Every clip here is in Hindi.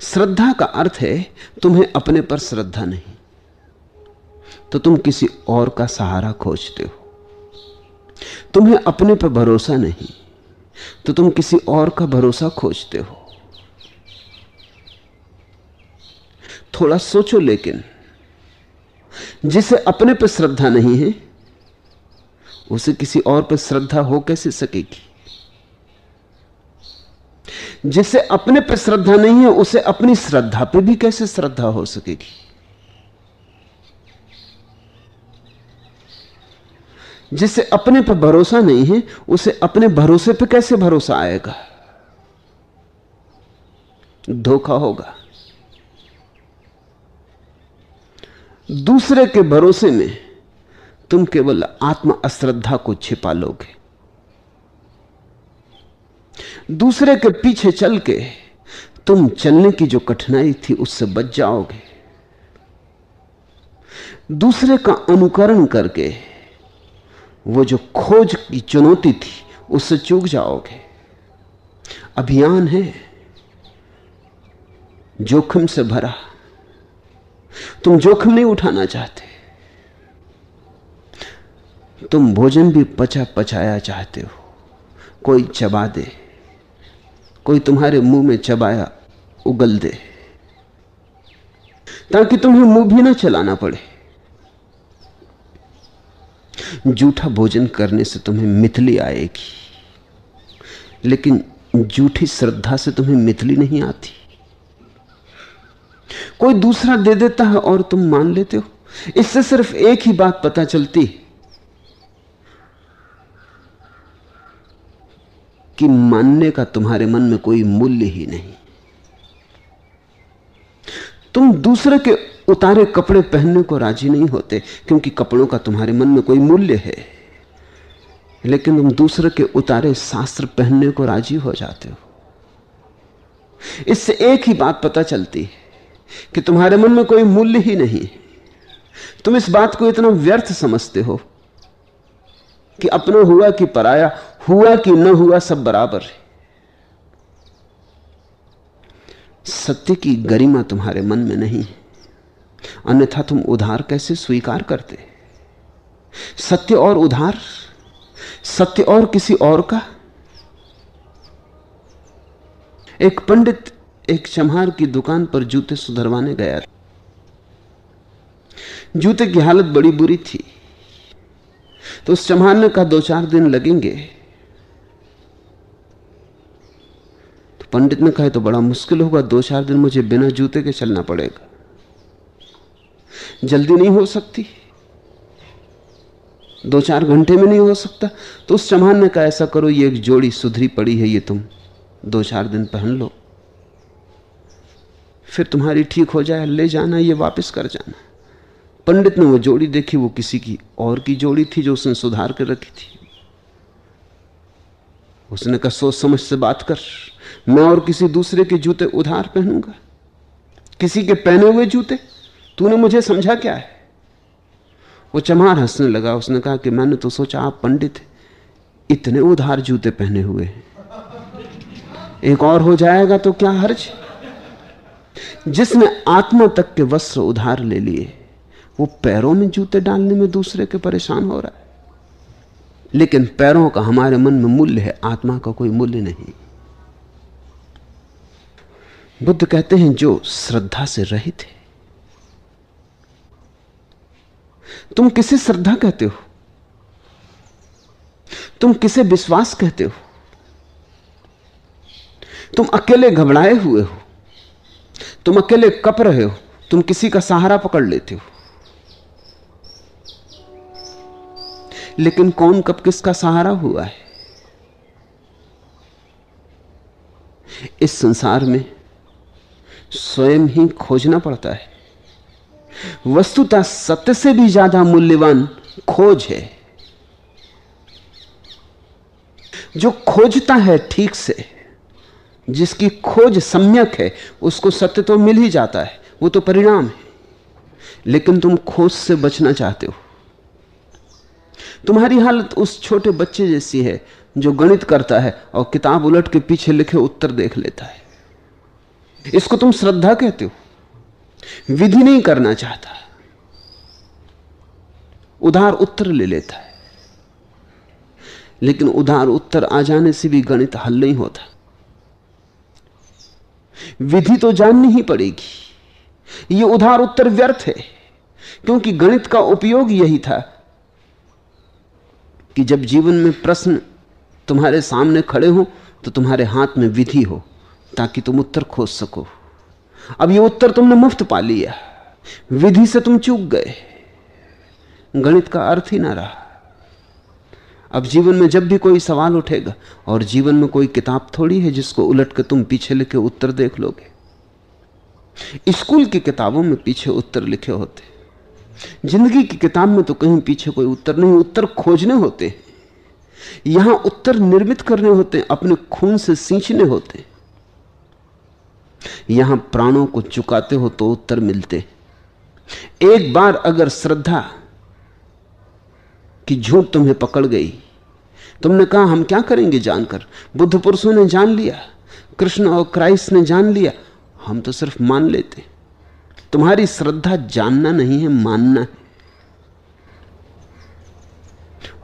श्रद्धा का अर्थ है तुम्हें अपने पर श्रद्धा नहीं, तो तुम किसी और का सहारा खोजते हो। तुम्हें अपने पर भरोसा नहीं, तो तुम किसी और का भरोसा खोजते हो। थोड़ा सोचो, लेकिन जिसे अपने पर श्रद्धा नहीं है उसे किसी और पर श्रद्धा हो कैसे सकेगी? जिसे अपने पर श्रद्धा नहीं है उसे अपनी श्रद्धा पर भी कैसे श्रद्धा हो सकेगी? जिसे अपने पर भरोसा नहीं है उसे अपने भरोसे पर कैसे भरोसा आएगा? धोखा होगा। दूसरे के भरोसे में तुम केवल आत्म अश्रद्धा को छिपा लोगे। दूसरे के पीछे चल के तुम चलने की जो कठिनाई थी उससे बच जाओगे। दूसरे का अनुकरण करके वो जो खोज की चुनौती थी उससे चूक जाओगे। अभियान है जोखिम से भरा, तुम जोखिम नहीं उठाना चाहते। तुम भोजन भी पचा पचाया चाहते हो, कोई चबा दे, कोई तुम्हारे मुंह में चबाया उगल दे, ताकि तुम्हें मुंह भी ना चलाना पड़े। जूठा भोजन करने से तुम्हें मिथली आएगी, लेकिन जूठी श्रद्धा से तुम्हें मिथली नहीं आती। कोई दूसरा दे देता है और तुम मान लेते हो। इससे सिर्फ एक ही बात पता चलती कि मानने का तुम्हारे मन में कोई मूल्य ही नहीं। तुम दूसरे के उतारे कपड़े पहनने को राजी नहीं होते क्योंकि कपड़ों का तुम्हारे मन में कोई मूल्य है, लेकिन तुम दूसरे के उतारे शास्त्र पहनने को राजी हो जाते हो। इससे एक ही बात पता चलती है कि तुम्हारे मन में कोई मूल्य ही नहीं। तुम इस बात को इतना व्यर्थ समझते हो कि अपना हुआ कि पराया, हुआ कि न हुआ सब बराबर है। सत्य की गरिमा तुम्हारे मन में नहीं है, अन्यथा तुम उधार कैसे स्वीकार करते? सत्य और उधार, सत्य और किसी और का। एक पंडित एक चम्हार की दुकान पर जूते सुधरवाने गया। जूते की हालत बड़ी बुरी थी, तो उस चम्हार ने कहा 2-4 दिन लगेंगे। तो पंडित ने कहा तो बड़ा मुश्किल होगा, 2-4 दिन मुझे बिना जूते के चलना पड़ेगा, जल्दी नहीं हो सकती, 2-4 घंटे में नहीं हो सकता। तो उस चम्हार ने कहा ऐसा करो, ये एक जोड़ी सुधरी पड़ी है, ये तुम 2-4 दिन पहन लो, फिर तुम्हारी ठीक हो जाए, ले जाना, ये वापस कर जाना। पंडित ने वो जोड़ी देखी, वो किसी की और की जोड़ी थी जो उसने सुधार कर रखी थी। उसने कहा सोच समझ से बात कर, मैं और किसी दूसरे के जूते उधार पहनूंगा, किसी के पहने हुए जूते? तूने मुझे समझा क्या है? वो चमार हंसने लगा। उसने कहा कि मैंने तो सोचा आप पंडित इतने उधार जूते पहने हुए हैं, एक और हो जाएगा तो क्या हर्ज। जिसने आत्मा तक के वस्त्र उधार ले लिए वो पैरों में जूते डालने में दूसरे के परेशान हो रहा है। लेकिन पैरों का हमारे मन में मूल्य है, आत्मा का कोई मूल्य नहीं। बुद्ध कहते हैं जो श्रद्धा से रहित है। तुम किसे श्रद्धा कहते हो? तुम किसे विश्वास कहते हो? तुम अकेले घबराए हुए हो, तुम अकेले कप रहे हो, तुम किसी का सहारा पकड़ लेते हो। लेकिन कौन कब किसका सहारा हुआ है? इस संसार में स्वयं ही खोजना पड़ता है। वस्तुतः सत्य से भी ज्यादा मूल्यवान खोज है। जो खोजता है ठीक से, जिसकी खोज सम्यक है, उसको सत्य तो मिल ही जाता है, वो तो परिणाम है। लेकिन तुम खोज से बचना चाहते हो। तुम्हारी हालत उस छोटे बच्चे जैसी है जो गणित करता है और किताब उलट के पीछे लिखे उत्तर देख लेता है। इसको तुम श्रद्धा कहते हो। विधि नहीं करना चाहता, उधार उत्तर ले लेता है, लेकिन उधार उत्तर आ जाने से भी गणित हल नहीं होता। विधि तो जाननी ही पड़ेगी। यह उधार उत्तर व्यर्थ है, क्योंकि गणित का उपयोग यही था कि जब जीवन में प्रश्न तुम्हारे सामने खड़े हो तो तुम्हारे हाथ में विधि हो, ताकि तुम उत्तर खोज सको। अब ये उत्तर तुमने मुफ्त पा लिया, विधि से तुम चूक गए, गणित का अर्थ ही ना रहा। अब जीवन में जब भी कोई सवाल उठेगा, और जीवन में कोई किताब थोड़ी है जिसको उलट के तुम पीछे लिखे उत्तर देख लोगे। स्कूल की किताबों में पीछे उत्तर लिखे होते, जिंदगी की किताब में तो कहीं पीछे कोई उत्तर नहीं, उत्तर खोजने होते। यहां उत्तर निर्मित करने होते, अपने खून से सींचने होते। यहां प्राणों को चुकाते हो तो उत्तर मिलते। एक बार अगर श्रद्धा की झूठ तुम्हें पकड़ गई, तुमने कहा हम क्या करेंगे जानकर, बुद्ध पुरुषों ने जान लिया, कृष्ण और क्राइस्ट ने जान लिया, हम तो सिर्फ मान लेते। तुम्हारी श्रद्धा जानना नहीं है, मानना है।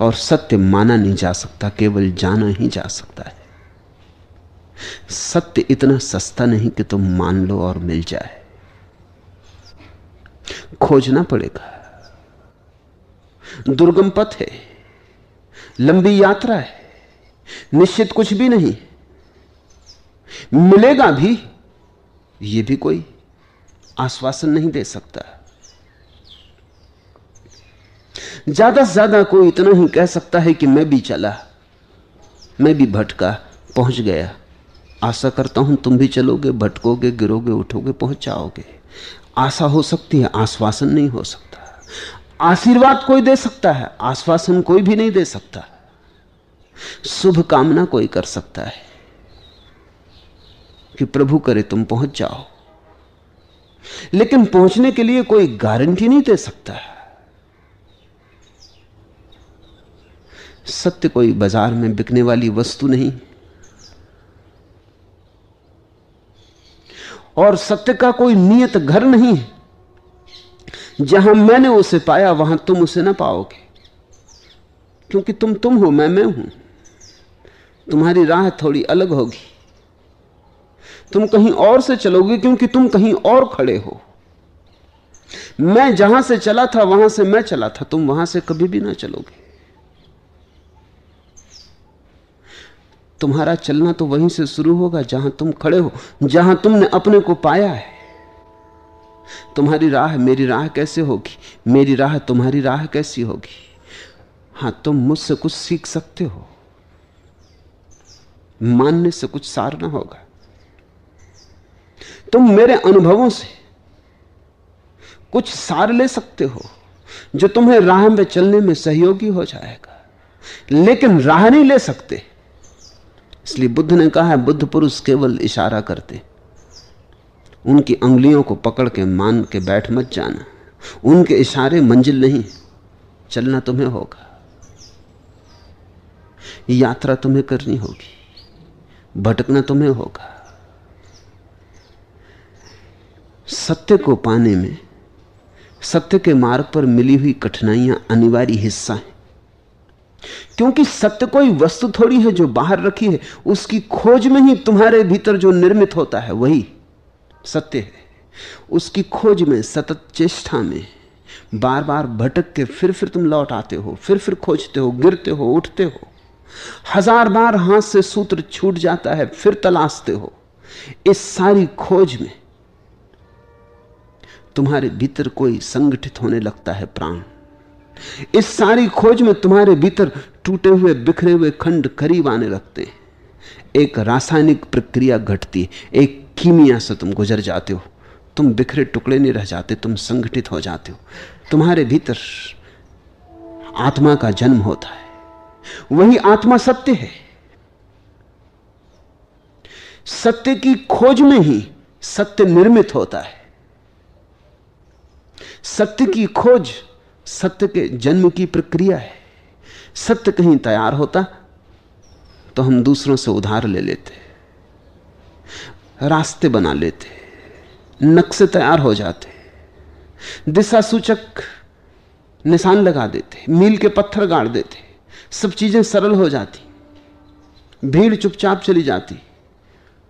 और सत्य माना नहीं जा सकता, केवल जाना ही जा सकता है। सत्य इतना सस्ता नहीं कि तुम मान लो और मिल जाए, खोजना पड़ेगा। दुर्गम पथ है, लंबी यात्रा है, निश्चित कुछ भी नहीं। मिलेगा भी, यह भी कोई आश्वासन नहीं दे सकता। ज्यादा से ज्यादा कोई इतना ही कह सकता है कि मैं भी चला, मैं भी भटका, पहुंच गया। आशा करता हूं तुम भी चलोगे, भटकोगे, गिरोगे, उठोगे, पहुंच जाओगे। आशा हो सकती है, आश्वासन नहीं हो सकता। आशीर्वाद कोई दे सकता है, आश्वासन कोई भी नहीं दे सकता। शुभ कामना कोई कर सकता है कि प्रभु करे तुम पहुंच जाओ, लेकिन पहुंचने के लिए कोई गारंटी नहीं दे सकता। सत्य कोई बाजार में बिकने वाली वस्तु नहीं, और सत्य का कोई नियत घर नहीं है। जहां मैंने उसे पाया वहां तुम उसे ना पाओगे, क्योंकि तुम हो, मैं हूं। तुम्हारी राह थोड़ी अलग होगी, तुम कहीं और से चलोगे, क्योंकि तुम कहीं और खड़े हो। मैं जहां से चला था वहां से मैं चला था, तुम वहां से कभी भी ना चलोगे। तुम्हारा चलना तो वहीं से शुरू होगा जहां तुम खड़े हो, जहां तुमने अपने को पाया है। तुम्हारी राह मेरी राह कैसे होगी, मेरी राह तुम्हारी राह कैसी होगी? हां, तुम मुझसे कुछ सीख सकते हो, मानने से कुछ सार ना होगा। तुम मेरे अनुभवों से कुछ सार ले सकते हो जो तुम्हें राह में चलने में सहयोगी हो जाएगा, लेकिन राह नहीं ले सकते। इसलिए बुद्ध ने कहा है, बुद्ध पुरुष केवल इशारा करते, उनकी अंगुलियों को पकड़ के मान के बैठ मत जाना। उनके इशारे मंजिल नहीं, चलना तुम्हें होगा, यात्रा तुम्हें करनी होगी, भटकना तुम्हें होगा। सत्य को पाने में सत्य के मार्ग पर मिली हुई कठिनाइयां अनिवार्य हिस्सा है, क्योंकि सत्य कोई वस्तु थोड़ी है जो बाहर रखी है। उसकी खोज में ही तुम्हारे भीतर जो निर्मित होता है वही सत्य है। उसकी खोज में, सतत चेष्टा में, बार बार भटक के फिर तुम लौट आते हो, फिर खोजते हो, गिरते हो, उठते हो, 1000 बार हाथ से सूत्र छूट जाता है, फिर तलाशते हो। इस सारी खोज में तुम्हारे भीतर कोई संगठित होने लगता है प्राण। इस सारी खोज में तुम्हारे भीतर टूटे हुए, बिखरे हुए खंड करीब आने लगते हैं। एक रासायनिक प्रक्रिया घटती है, एक कीमिया से तुम गुजर जाते हो। तुम बिखरे टुकड़े नहीं रह जाते, तुम संगठित हो जाते हो। तुम्हारे भीतर आत्मा का जन्म होता है, वही आत्मा सत्य है। सत्य की खोज में ही सत्य निर्मित होता है। सत्य की खोज सत्य के जन्म की प्रक्रिया है। सत्य कहीं तैयार होता तो हम दूसरों से उधार ले लेते। रास्ते बना लेते, नक्शे तैयार हो जाते, दिशा सूचक निशान लगा देते, मील के पत्थर गाड़ देते, सब चीजें सरल हो जाती, भीड़ चुपचाप चली जाती,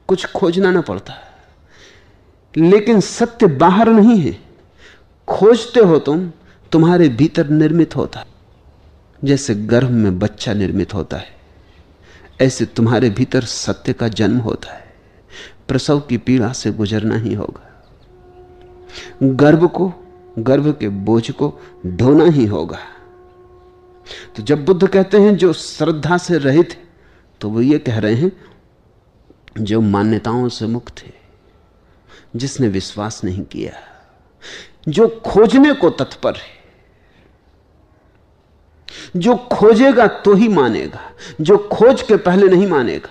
कुछ खोजना ना पड़ता। लेकिन सत्य बाहर नहीं है, खोजते हो तुम, तुम्हारे भीतर निर्मित होता है। जैसे गर्भ में बच्चा निर्मित होता है, ऐसे तुम्हारे भीतर सत्य का जन्म होता है। प्रसव की पीड़ा से गुजरना ही होगा, गर्भ के बोझ को ढोना ही होगा। तो जब बुद्ध कहते हैं जो श्रद्धा से रहित है, तो वो ये कह रहे हैं जो मान्यताओं से मुक्त है, जिसने विश्वास नहीं किया, जो खोजने को तत्पर है, जो खोजेगा तो ही मानेगा, जो खोज के पहले नहीं मानेगा।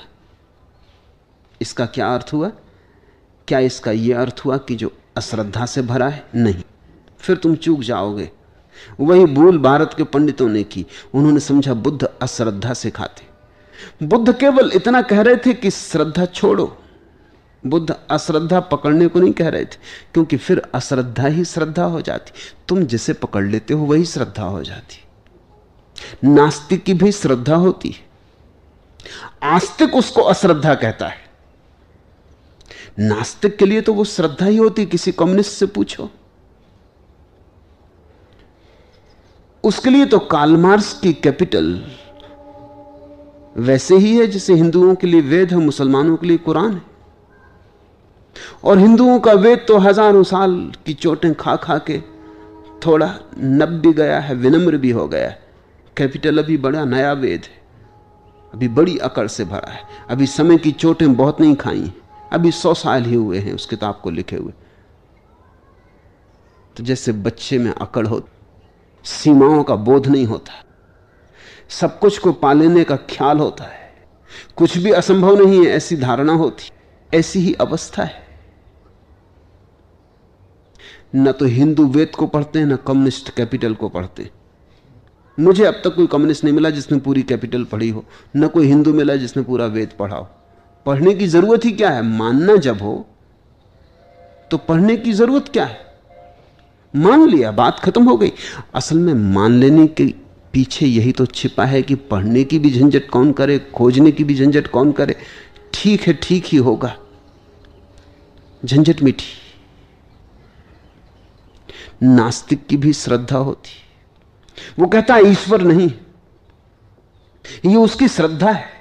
इसका क्या अर्थ हुआ? क्या इसका यह अर्थ हुआ कि जो अश्रद्धा से भरा है? नहीं, फिर तुम चूक जाओगे। वही भूल भारत के पंडितों ने की। उन्होंने समझा बुद्ध अश्रद्धा सिखाते। बुद्ध केवल इतना कह रहे थे कि श्रद्धा छोड़ो। बुद्ध अश्रद्धा पकड़ने को नहीं कह रहे थे, क्योंकि फिर अश्रद्धा ही श्रद्धा हो जाती। तुम जिसे पकड़ लेते हो वही श्रद्धा हो जाती। नास्तिक की भी श्रद्धा होती है, आस्तिक उसको अश्रद्धा कहता है। नास्तिक के लिए तो वो श्रद्धा ही होती। किसी कम्युनिस्ट से पूछो, उसके लिए तो कार्ल मार्क्स की कैपिटल वैसे ही है जैसे हिंदुओं के लिए वेद है, मुसलमानों के लिए कुरान है। और हिंदुओं का वेद तो हजारों साल की चोटें खा खा के थोड़ा नब भी गया है, विनम्र भी हो गया है। कैपिटल अभी बड़ा नया वेद है, अभी बड़ी अकड़ से भरा है, अभी समय की चोटें बहुत नहीं खाई, अभी 100 साल ही हुए हैं उस किताब को लिखे हुए। तो जैसे बच्चे में अकड़ हो, सीमाओं का बोध नहीं होता, सब कुछ को पा लेने का ख्याल होता है, कुछ भी असंभव नहीं है ऐसी धारणा होती, ऐसी ही अवस्था है। न तो हिंदू वेद को पढ़ते हैं, न कम्युनिस्ट कैपिटल को पढ़ते। मुझे अब तक कोई कम्युनिस्ट नहीं मिला जिसने पूरी कैपिटल पढ़ी हो, न कोई हिंदू मिला जिसने पूरा वेद पढ़ा हो। पढ़ने की जरूरत ही क्या है? मानना जब हो तो पढ़ने की जरूरत क्या है? मान लिया, बात खत्म हो गई। असल में मान लेने के पीछे यही तो छिपा है कि पढ़ने की भी झंझट कौन करे, खोजने की भी झंझट कौन करे। ठीक है, ठीक ही होगा, झंझट मिटी। नास्तिक की भी श्रद्धा होती, वो कहता है ईश्वर नहीं, ये उसकी श्रद्धा है।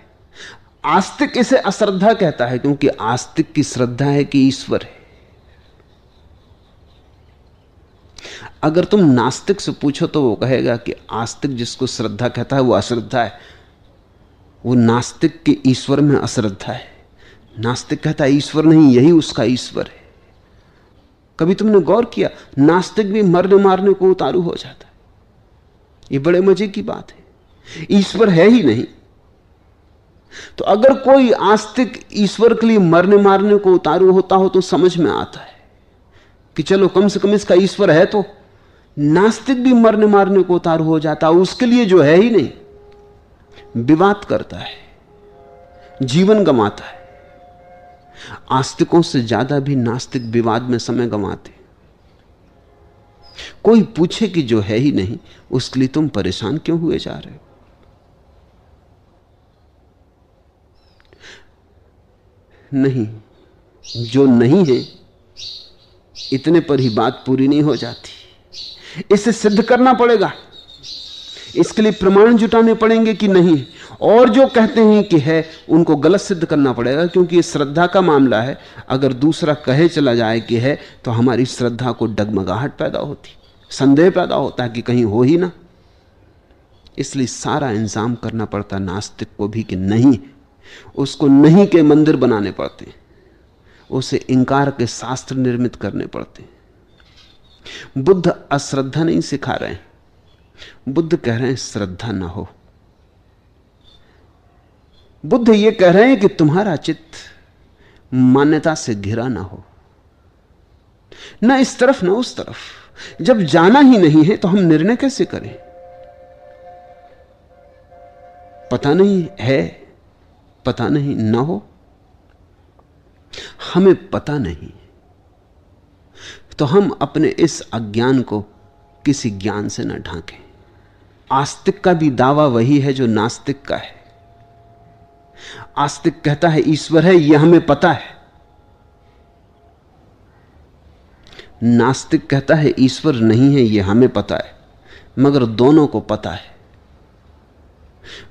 आस्तिक इसे अश्रद्धा कहता है, क्योंकि आस्तिक की श्रद्धा है कि ईश्वर है। अगर तुम नास्तिक से पूछो तो वो कहेगा कि आस्तिक जिसको श्रद्धा कहता है वो अश्रद्धा है, वो नास्तिक के ईश्वर में अश्रद्धा है। नास्तिक कहता है ईश्वर नहीं, यही उसका ईश्वर है। कभी तुमने गौर किया, नास्तिक भी मरने मारने को उतारू हो जाता है। ये बड़े मजे की बात है, ईश्वर है ही नहीं। तो अगर कोई आस्तिक ईश्वर के लिए मरने मारने को उतारू होता हो तो समझ में आता है कि चलो कम से कम इसका ईश्वर है। तो नास्तिक भी मरने मारने को उतारू हो जाता है, उसके लिए जो है ही नहीं, विवाद करता है, जीवन गंवाता है। आस्तिकों से ज्यादा भी नास्तिक विवाद में समय गंवाते। कोई पूछे कि जो है ही नहीं, उसके लिए तुम परेशान क्यों हुए जा रहे हो? नहीं, जो नहीं है इतने पर ही बात पूरी नहीं हो जाती, इसे सिद्ध करना पड़ेगा। इसके लिए प्रमाण जुटाने पड़ेंगे कि नहीं, और जो कहते हैं कि है उनको गलत सिद्ध करना पड़ेगा, क्योंकि ये श्रद्धा का मामला है। अगर दूसरा कहे चला जाए कि है तो हमारी श्रद्धा को डगमगाहट पैदा होती, संदेह पैदा होता है कि कहीं हो ही ना। इसलिए सारा इंतजाम करना पड़ता नास्तिक को भी कि नहीं, उसको नहीं के मंदिर बनाने पड़ते, उसे इंकार के शास्त्र निर्मित करने पड़ते। बुद्ध अश्रद्धा नहीं सिखा रहे हैं, बुद्ध कह रहे हैं श्रद्धा ना हो। बुद्ध ये कह रहे हैं कि तुम्हारा चित्त मान्यता से घिरा ना हो, ना इस तरफ ना उस तरफ। जब जाना ही नहीं है तो हम निर्णय कैसे करें? पता नहीं है, पता नहीं ना हो। हमें पता नहीं, तो हम अपने इस अज्ञान को किसी ज्ञान से न ढांकें। आस्तिक का भी दावा वही है जो नास्तिक का है। आस्तिक कहता है ईश्वर है, यह हमें पता है। नास्तिक कहता है ईश्वर नहीं है, यह हमें पता है, मगर दोनों को पता है।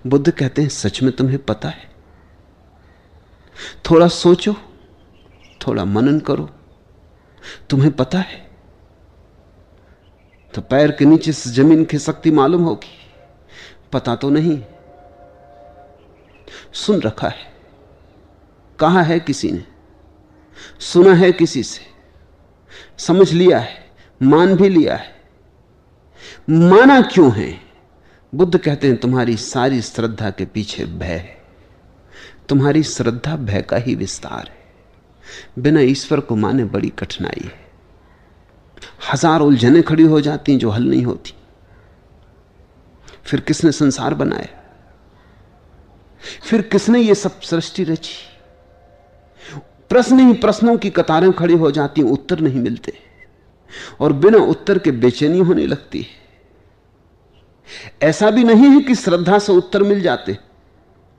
बुद्ध कहते हैं सच में तुम्हें पता है? थोड़ा सोचो, थोड़ा मनन करो, तुम्हें पता है? तो पैर के नीचे से जमीन खिसकती मालूम होगी। पता तो नहीं, सुन रखा है, कहा है किसी ने, सुना है किसी से, समझ लिया है, मान भी लिया है। माना क्यों है? बुद्ध कहते हैं तुम्हारी सारी श्रद्धा के पीछे भय है। तुम्हारी श्रद्धा भय का ही विस्तार है। बिना ईश्वर को माने बड़ी कठिनाई है। हजार उलझनें खड़ी हो जाती जो हल नहीं होती। फिर किसने संसार बनाया? फिर किसने ये सब सृष्टि रची? प्रश्न ही प्रश्नों की कतारें खड़ी हो जाती, उत्तर नहीं मिलते, और बिना उत्तर के बेचैनी होने लगती है। ऐसा भी नहीं है कि श्रद्धा से उत्तर मिल जाते,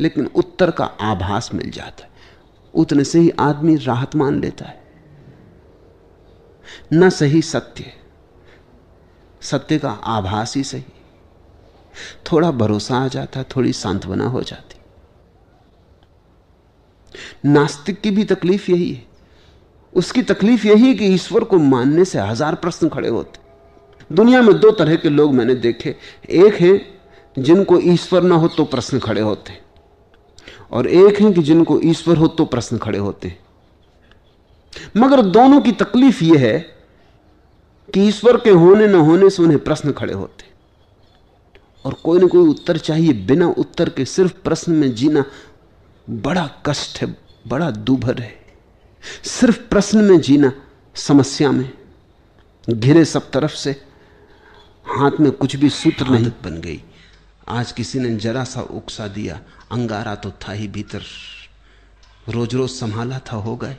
लेकिन उत्तर का आभास मिल जाता है। उतने से ही आदमी राहत मान लेता है। न सही सत्य, सत्य का आभास ही सही, थोड़ा भरोसा आ जाता, थोड़ी सांत्वना हो जाती। नास्तिक की भी तकलीफ यही है। उसकी तकलीफ यही है कि ईश्वर को मानने से हजार प्रश्न खड़े होते। दुनिया में दो तरह के लोग मैंने देखे। एक है जिनको ईश्वर ना हो तो प्रश्न खड़े होते, और एक है कि जिनको ईश्वर हो तो प्रश्न खड़े होते। मगर दोनों की तकलीफ यह है कि ईश्वर के होने न होने से उन्हें प्रश्न खड़े होते, और कोई ना कोई उत्तर चाहिए। बिना उत्तर के सिर्फ प्रश्न में जीना बड़ा कष्ट है, बड़ा दूभर है। सिर्फ प्रश्न में जीना, समस्या में घिरे सब तरफ से, हाथ में कुछ भी सूत्र नहीं बन गई। आज किसी ने जरा सा उकसा दिया, अंगारा तो था ही भीतर, रोज रोज संभाला था हो गए।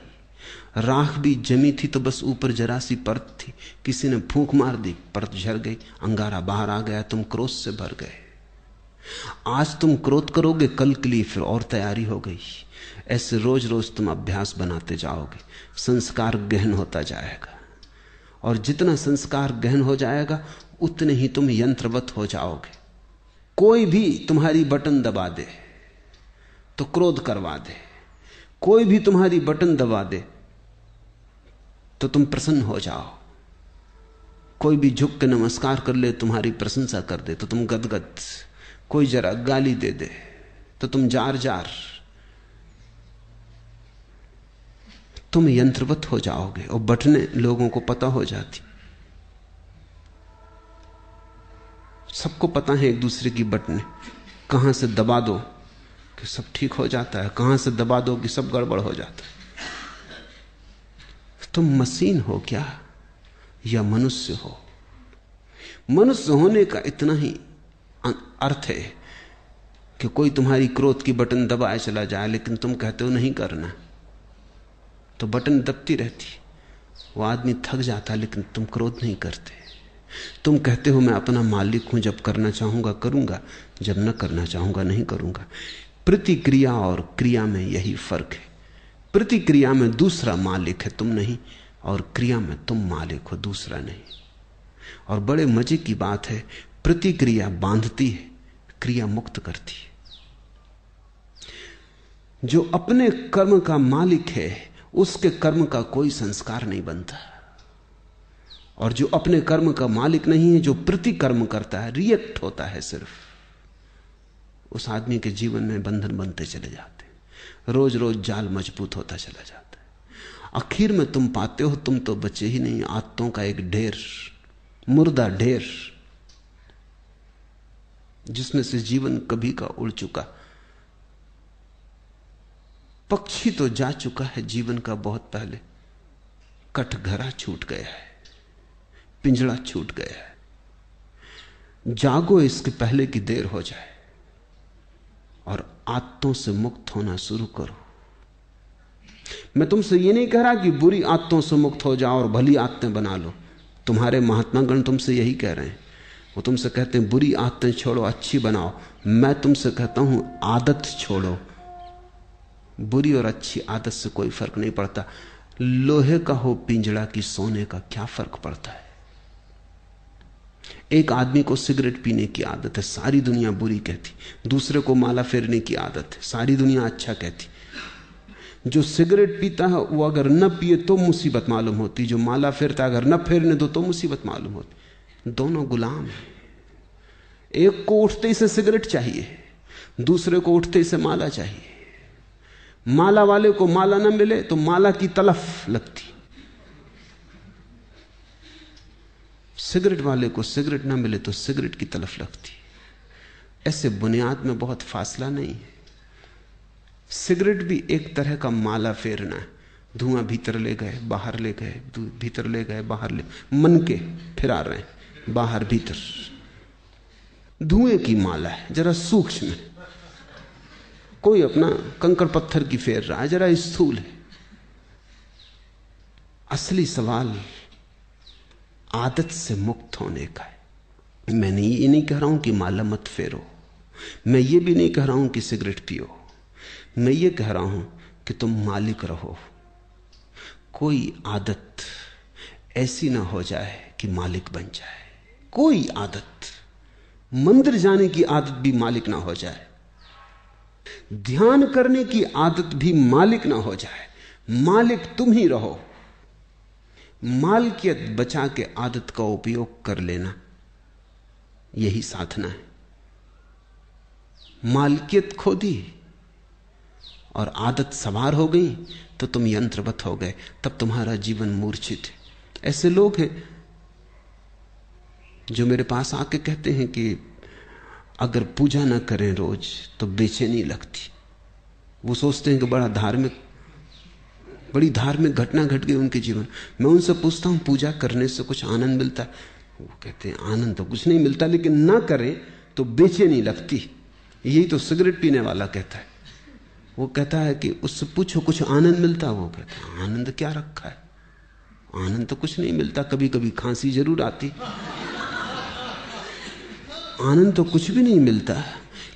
राख भी जमी थी तो बस ऊपर जरा सी परत थी, किसी ने फूंक मार दी, परत झड़ गई, अंगारा बाहर आ गया, तुम क्रोध से भर गए। आज तुम क्रोध करोगे, कल के लिए फिर और तैयारी हो गई। ऐसे रोज रोज तुम अभ्यास बनाते जाओगे, संस्कार गहन होता जाएगा, और जितना संस्कार गहन हो जाएगा उतने ही तुम यंत्रवत हो जाओगे। कोई भी तुम्हारी बटन दबा दे तो क्रोध करवा दे, कोई भी तुम्हारी बटन दबा दे तो तुम प्रसन्न हो जाओ, कोई भी झुक के नमस्कार कर ले, तुम्हारी प्रशंसा कर दे तो तुम गदगद, कोई जरा गाली दे दे तो तुम जार जार, तुम यंत्रवत हो जाओगे। और बटने लोगों को पता हो जाती, सबको पता है एक दूसरे की बटने, कहां से दबा दो कि सब ठीक हो जाता है, कहां से दबा दो कि सब गड़बड़ हो जाता है। तुम मशीन हो क्या या मनुष्य हो? मनुष्य होने का इतना ही अर्थ है कि कोई तुम्हारी क्रोध की बटन दबाए चला जाए, लेकिन तुम कहते हो नहीं करना, तो बटन दबती रहती। वो आदमी थक जाता, लेकिन तुम क्रोध नहीं करते। तुम कहते हो मैं अपना मालिक हूं, जब करना चाहूंगा करूंगा, जब न करना चाहूंगा नहीं करूंगा। प्रतिक्रिया और क्रिया में यही फर्क है। प्रतिक्रिया में दूसरा मालिक है, तुम नहीं, और क्रिया में तुम मालिक हो, दूसरा नहीं। और बड़े मजे की बात है, प्रतिक्रिया बांधती है, क्रिया मुक्त करती है। जो अपने कर्म का मालिक है उसके कर्म का कोई संस्कार नहीं बनता, और जो अपने कर्म का मालिक नहीं है, जो प्रतिकर्म करता है, रिएक्ट होता है सिर्फ, उस आदमी के जीवन में बंधन बनते चले जाते, रोज रोज जाल मजबूत होता चला जाता है। आखिर में तुम पाते हो तुम तो बचे ही नहीं, आदतों का एक ढेर, मुर्दा ढेर, जिसमें से जीवन कभी का उड़ चुका। पक्षी तो जा चुका है जीवन का बहुत पहले, कटघरा छूट गया है, पिंजड़ा छूट गया है। जागो इसके पहले कि देर हो जाए, और आदतों से मुक्त होना शुरू करो। मैं तुमसे ये नहीं कह रहा कि बुरी आदतों से मुक्त हो जाओ और भली आदतें बना लो। तुम्हारे महात्मागण तुमसे यही कह रहे हैं। वो तुमसे कहते हैं बुरी आदतें छोड़ो, अच्छी बनाओ। मैं तुमसे कहता हूं आदत छोड़ो। बुरी और अच्छी आदत से कोई फर्क नहीं पड़ता। लोहे का हो पिंजड़ा की सोने का, क्या फर्क पड़ता है। एक आदमी को सिगरेट पीने की आदत है, सारी दुनिया बुरी कहती। दूसरे को माला फेरने की आदत है, सारी दुनिया अच्छा कहती। जो सिगरेट पीता है वो अगर न पिए तो मुसीबत मालूम होती, जो माला फेरता अगर न फेरने दो तो मुसीबत मालूम होती। दोनों गुलाम हैं। एक को उठते ही से सिगरेट चाहिए, दूसरे को उठते ही से माला चाहिए। माला वाले को माला न मिले तो माला की तलफ लगती, सिगरेट वाले को सिगरेट न मिले तो सिगरेट की तलफ लगती। ऐसे बुनियाद में बहुत फासला नहीं है। सिगरेट भी एक तरह का माला फेरना है। धुआं भीतर ले गए बाहर ले गए, भीतर ले गए बाहर ले, मन के फिरा रहे हैं बाहर भीतर। धुएं की माला है, जरा सूक्ष्म है। कोई अपना कंकड़ पत्थर की फेर रहा है, जरा स्थूल है। असली सवाल आदत से मुक्त होने का है। मैं ये नहीं कह रहा हूं कि माला मत फेरो, मैं ये भी नहीं कह रहा हूं कि सिगरेट पियो। मैं ये कह रहा हूं कि तुम मालिक रहो। कोई आदत ऐसी ना हो जाए कि मालिक बन जाए। कोई आदत, मंदिर जाने की आदत भी मालिक ना हो जाए, ध्यान करने की आदत भी मालिक ना हो जाए। मालिक तुम ही रहो। मालकियत बचा के आदत का उपयोग कर लेना, यही साधना है। मालकियत खो दी और आदत सवार हो गई तो तुम यंत्रवत हो गए, तब तुम्हारा जीवन मूर्छित है। ऐसे लोग हैं जो मेरे पास आके कहते हैं कि अगर पूजा ना करें रोज तो बेचैनी लगती। वो सोचते हैं कि बड़ी धार्मिक घटना घट गई उनके जीवन। मैं उनसे पूछता हूं पूजा करने से कुछ आनंद मिलता है? वो कहते हैं आनंद तो कुछ नहीं मिलता, लेकिन ना करें तो बेचैनी लगती। यही तो सिगरेट पीने वाला कहता है। वो कहता है कि उससे पूछो कुछ आनंद मिलता? वो कहता है आनंद क्या रखा है, आनंद तो कुछ नहीं मिलता। कभी कभी खांसी जरूर आती, आनंद तो कुछ भी नहीं मिलता।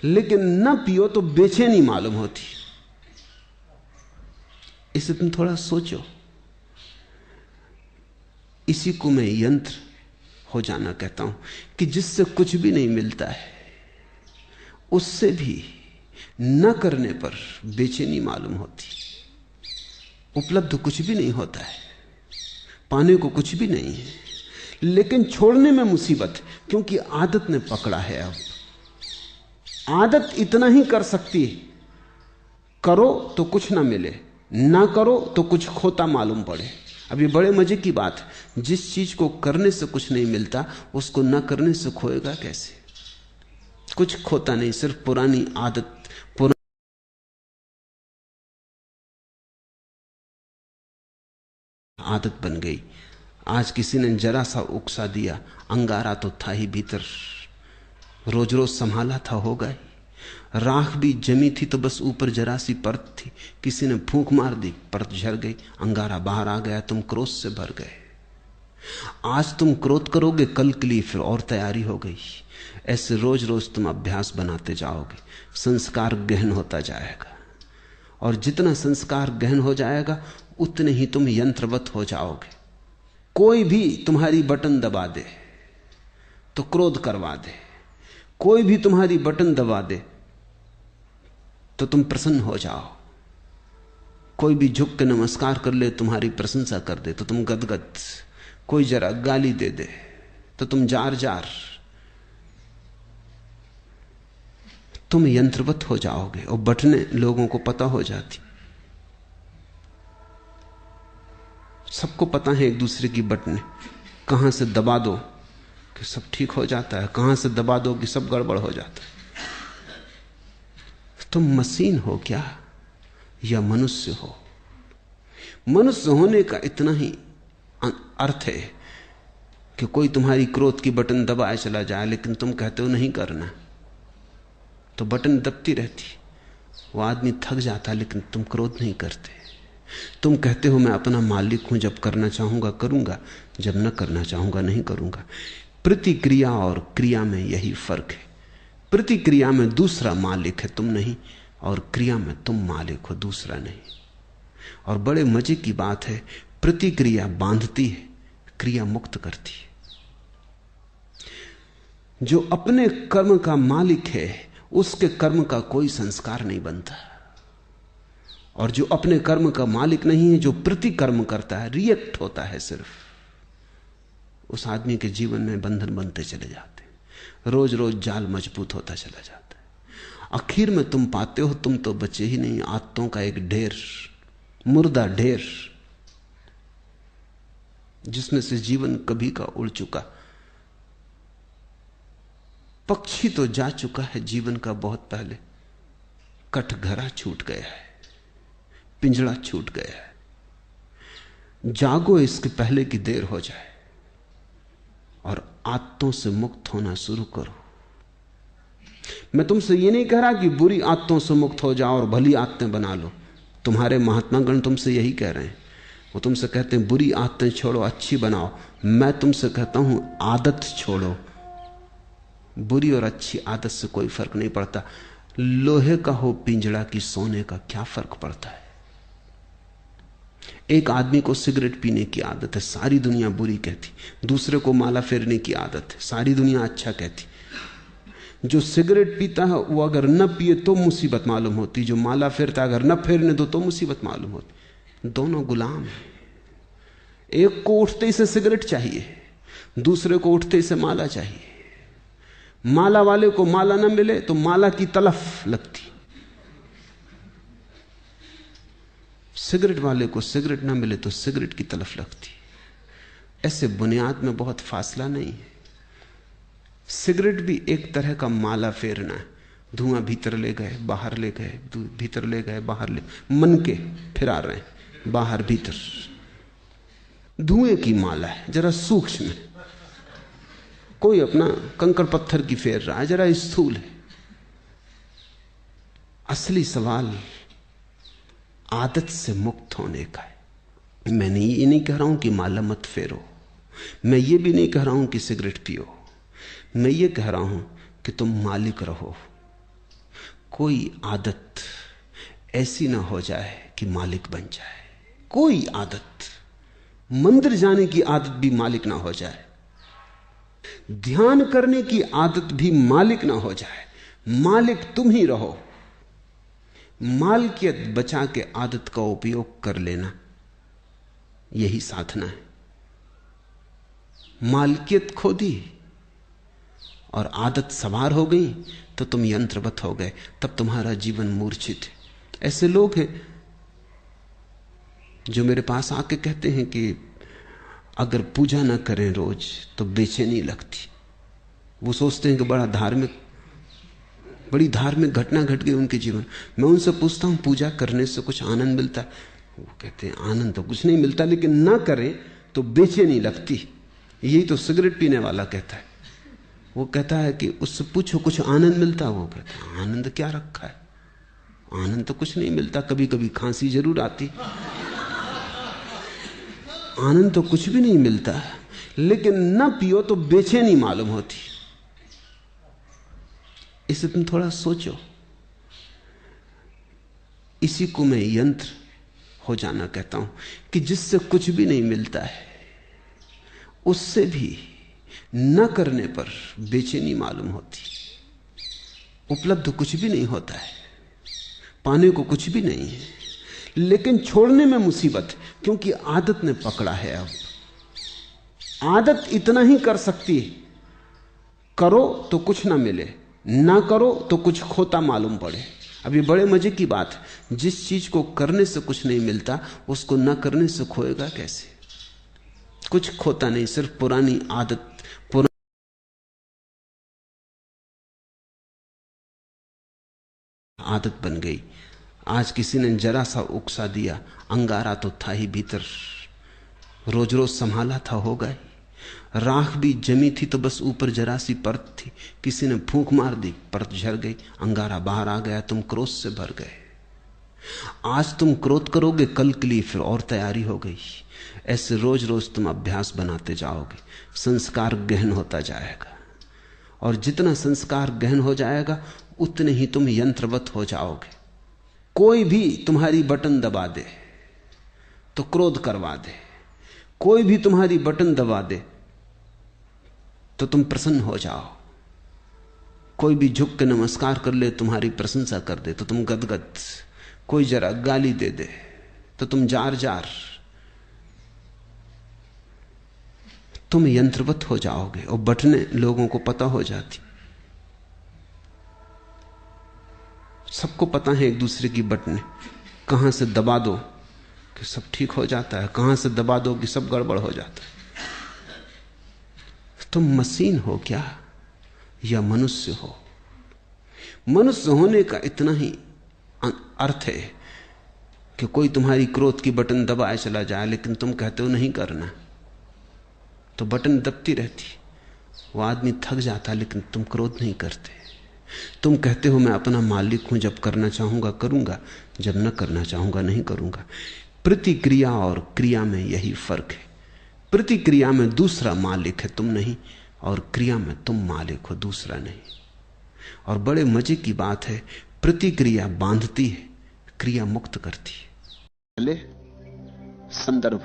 लेकिन ना पियो तो बेचैनी मालूम होती। इसे तुम थोड़ा सोचो। इसी को मैं यंत्र हो जाना कहता हूं कि जिससे कुछ भी नहीं मिलता है, उससे भी न करने पर बेचैनी मालूम होती। उपलब्ध कुछ भी नहीं होता है, पाने को कुछ भी नहीं है, लेकिन छोड़ने में मुसीबत, क्योंकि आदत ने पकड़ा है। अब आदत इतना ही कर सकती है, करो तो कुछ ना मिले, ना करो तो कुछ खोता मालूम पड़े। अब ये बड़े मजे की बात है, जिस चीज को करने से कुछ नहीं मिलता उसको ना करने से खोएगा कैसे? कुछ खोता नहीं, सिर्फ पुरानी आदत बन गई। आज किसी ने जरा सा उकसा दिया, अंगारा तो था ही भीतर, रोज रोज संभाला था, हो गई। राख भी जमी थी तो बस ऊपर जरा सी परत थी, किसी ने फूंक मार दी, परत झड़ गई, अंगारा बाहर आ गया, तुम क्रोध से भर गए। आज तुम क्रोध करोगे, कल के लिए फिर और तैयारी हो गई। ऐसे रोज रोज तुम अभ्यास बनाते जाओगे, संस्कार गहन होता जाएगा, और जितना संस्कार गहन हो जाएगा उतने ही तुम यंत्रवत हो जाओगे। कोई भी तुम्हारी बटन दबा दे तो क्रोध करवा दे, कोई भी तुम्हारी बटन दबा दे तो तुम प्रसन्न हो जाओ, कोई भी झुक के नमस्कार कर ले, तुम्हारी प्रशंसा कर दे तो तुम गदगद, कोई जरा गाली दे दे तो तुम जार जार, तुम यंत्रवत हो जाओगे। और बटने लोगों को पता हो जाती, सबको पता है एक दूसरे की बटने, कहां से दबा दो कि सब ठीक हो जाता है, कहां से दबा दो कि सब गड़बड़ हो जाता है। तुम मशीन हो क्या या मनुष्य हो? मनुष्य होने का इतना ही अर्थ है कि कोई तुम्हारी क्रोध की बटन दबाए चला जाए, लेकिन तुम कहते हो नहीं करना, तो बटन दबती रहती, वो आदमी थक जाता, लेकिन तुम क्रोध नहीं करते। तुम कहते हो मैं अपना मालिक हूं, जब करना चाहूंगा करूंगा, जब न करना चाहूंगा नहीं करूंगा। प्रतिक्रिया और क्रिया में यही फर्क है। प्रतिक्रिया में दूसरा मालिक है, तुम नहीं, और क्रिया में तुम मालिक हो, दूसरा नहीं। और बड़े मजे की बात है, प्रतिक्रिया बांधती है, क्रिया मुक्त करती है। जो अपने कर्म का मालिक है उसके कर्म का कोई संस्कार नहीं बनता, और जो अपने कर्म का मालिक नहीं है, जो प्रतिकर्म करता है, रिएक्ट होता है सिर्फ, उस आदमी के जीवन में बंधन बनते चले जाते हैं, रोज रोज जाल मजबूत होता चला जाता है। आखिर में तुम पाते हो तुम तो बचे ही नहीं, आदतों का एक ढेर, मुर्दा ढेर, जिसमें से जीवन कभी का उड़ चुका। पक्षी तो जा चुका है जीवन का बहुत पहले, कटघरा छूट गया है, पिंजड़ा छूट गया है। जागो इसके पहले कि देर हो जाए, और आदतों से मुक्त होना शुरू करो। मैं तुमसे ये नहीं कह रहा कि बुरी आदतों से मुक्त हो जाओ और भली आदतें बना लो। तुम्हारे महात्मागण तुमसे यही कह रहे हैं, वो तुमसे कहते हैं बुरी आदतें छोड़ो, अच्छी बनाओ। मैं तुमसे कहता हूं आदत छोड़ो। बुरी और अच्छी आदत से कोई फर्क नहीं पड़ता। लोहे का हो पिंजड़ा की सोने का क्या फर्क पड़ता है। एक आदमी को सिगरेट पीने की आदत है, सारी दुनिया बुरी कहती। दूसरे को माला फेरने की आदत है, सारी दुनिया अच्छा कहती। जो सिगरेट पीता है वो अगर न पिए तो मुसीबत मालूम होती, जो माला फेरता अगर न फेरने दो तो मुसीबत मालूम होती। दोनों गुलाम हैं। एक को उठते ही से सिगरेट चाहिए, दूसरे को उठते ही से माला चाहिए। माला वाले को माला न मिले तो माला की तलफ लगती, सिगरेट वाले को सिगरेट ना मिले तो सिगरेट की तलफ लगती। ऐसे बुनियाद में बहुत फासला नहीं है। सिगरेट भी एक तरह का माला फेरना है। धुआं भीतर ले गए बाहर ले गए, भीतर ले गए बाहर ले, मन के फिरा रहे हैं बाहर भीतर। धुएं की माला है, जरा सूक्ष्म है। कोई अपना कंकड़ पत्थर की फेर रहा है, जरा स्थूल है। असली सवाल आदत से मुक्त होने का है। मैं ये नहीं कह रहा हूं कि माला मत फेरो, मैं ये भी नहीं कह रहा हूं कि सिगरेट पियो। मैं ये कह रहा हूं कि तुम मालिक रहो। कोई आदत ऐसी ना हो जाए कि मालिक बन जाए। कोई आदत, मंदिर जाने की आदत भी मालिक ना हो जाए, ध्यान करने की आदत भी मालिक ना हो जाए। मालिक तुम ही रहो। मालकियत बचा के आदत का उपयोग कर लेना, यही साधना है। मालकियत खो दी और आदत सवार हो गई तो तुम यंत्रवत हो गए, तब तुम्हारा जीवन मूर्छित है। ऐसे लोग हैं जो मेरे पास आके कहते हैं कि अगर पूजा ना करें रोज तो बेचैनी लगती। वो सोचते हैं कि बड़ी धार्मिक घटना घट गई उनके जीवन। मैं उनसे पूछता हूं पूजा करने से कुछ आनंद मिलता है? वो कहते हैं आनंद तो कुछ नहीं मिलता, लेकिन ना करें तो बेचैनी लगती। यही तो सिगरेट पीने वाला कहता है। वो कहता है कि उससे पूछो कुछ आनंद मिलता? वो कहता है आनंद क्या रखा है, आनंद तो कुछ नहीं मिलता। कभी कभी खांसी जरूर आती, आनंद तो कुछ भी नहीं मिलता। लेकिन ना पियो तो बेचैनी मालूम होती। इसे तुम थोड़ा सोचो। इसी को मैं यंत्र हो जाना कहता हूं कि जिससे कुछ भी नहीं मिलता है, उससे भी न करने पर बेचैनी मालूम होती। उपलब्ध कुछ भी नहीं होता है, पाने को कुछ भी नहीं है, लेकिन छोड़ने में मुसीबत, क्योंकि आदत ने पकड़ा है। अब आदत इतना ही कर सकती है, करो तो कुछ ना मिले, ना करो तो कुछ खोता मालूम पड़े। अब ये बड़े मजे की बात है, जिस चीज को करने से कुछ नहीं मिलता उसको ना करने से खोएगा कैसे? कुछ खोता नहीं, सिर्फ पुरानी आदत, आदत बन गई। आज किसी ने जरा सा उकसा दिया, अंगारा तो था ही भीतर, रोज रोज संभाला था, हो गए। राख भी जमी थी तो बस ऊपर जरा सी परत थी, किसी ने फूंक मार दी, परत झड़ गई, अंगारा बाहर आ गया, तुम क्रोध से भर गए। आज तुम क्रोध करोगे, कल के लिए फिर और तैयारी हो गई। ऐसे रोज रोज तुम अभ्यास बनाते जाओगे, संस्कार गहन होता जाएगा, और जितना संस्कार गहन हो जाएगा उतने ही तुम यंत्रवत हो जाओगे। कोई भी तुम्हारी बटन दबा दे तो क्रोध करवा दे, कोई भी तुम्हारी बटन दबा दे तो तुम प्रसन्न हो जाओ, कोई भी झुक के नमस्कार कर ले, तुम्हारी प्रशंसा कर दे तो तुम गदगद, कोई जरा गाली दे दे तो तुम जार जार। तुम यंत्रवत हो जाओगे और बटने लोगों को पता हो जाती। सबको पता है एक दूसरे की बटने, कहां से दबा दो कि सब ठीक हो जाता है, कहां से दबा दो कि सब गड़बड़ हो जाता है। तुम मशीन हो क्या या मनुष्य हो? मनुष्य होने का इतना ही अर्थ है कि कोई तुम्हारी क्रोध की बटन दबाए चला जाए, लेकिन तुम कहते हो नहीं करना, तो बटन दबती रहती। वो आदमी थक जाता, लेकिन तुम क्रोध नहीं करते। तुम कहते हो मैं अपना मालिक हूं, जब करना चाहूंगा करूंगा, जब न करना चाहूंगा नहीं करूंगा। प्रतिक्रिया और क्रिया में यही फर्क है। प्रतिक्रिया में दूसरा मालिक है, तुम नहीं, और क्रिया में तुम मालिक हो, दूसरा नहीं। और बड़े मजे की बात है, प्रतिक्रिया बांधती है, क्रिया मुक्त करती है। पहले संदर्भ,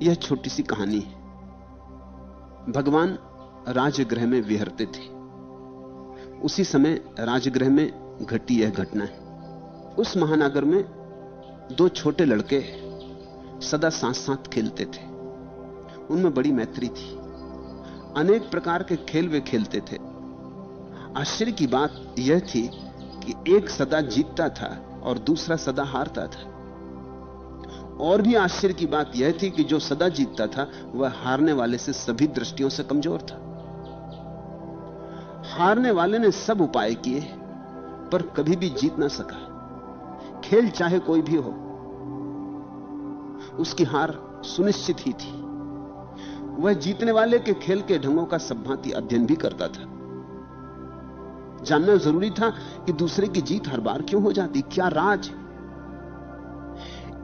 यह छोटी सी कहानी है। भगवान राजगृह में विहरते थे। उसी समय राजगृह में घटी यह घटना है। उस महानगर में दो छोटे लड़के सदा साथ साथ खेलते थे। उनमें बड़ी मैत्री थी। अनेक प्रकार के खेल वे खेलते थे। आश्चर्य की बात यह थी कि एक सदा जीतता था और दूसरा सदा हारता था। और भी आश्चर्य की बात यह थी कि जो सदा जीतता था वह हारने वाले से सभी दृष्टियों से कमजोर था। हारने वाले ने सब उपाय किए पर कभी भी जीत ना सका। खेल चाहे कोई भी हो, उसकी हार सुनिश्चित ही थी। वह जीतने वाले के खेल के ढंगों का सब भांति अध्ययन भी करता था। जानना जरूरी था कि दूसरे की जीत हर बार क्यों हो जाती, क्या राज है।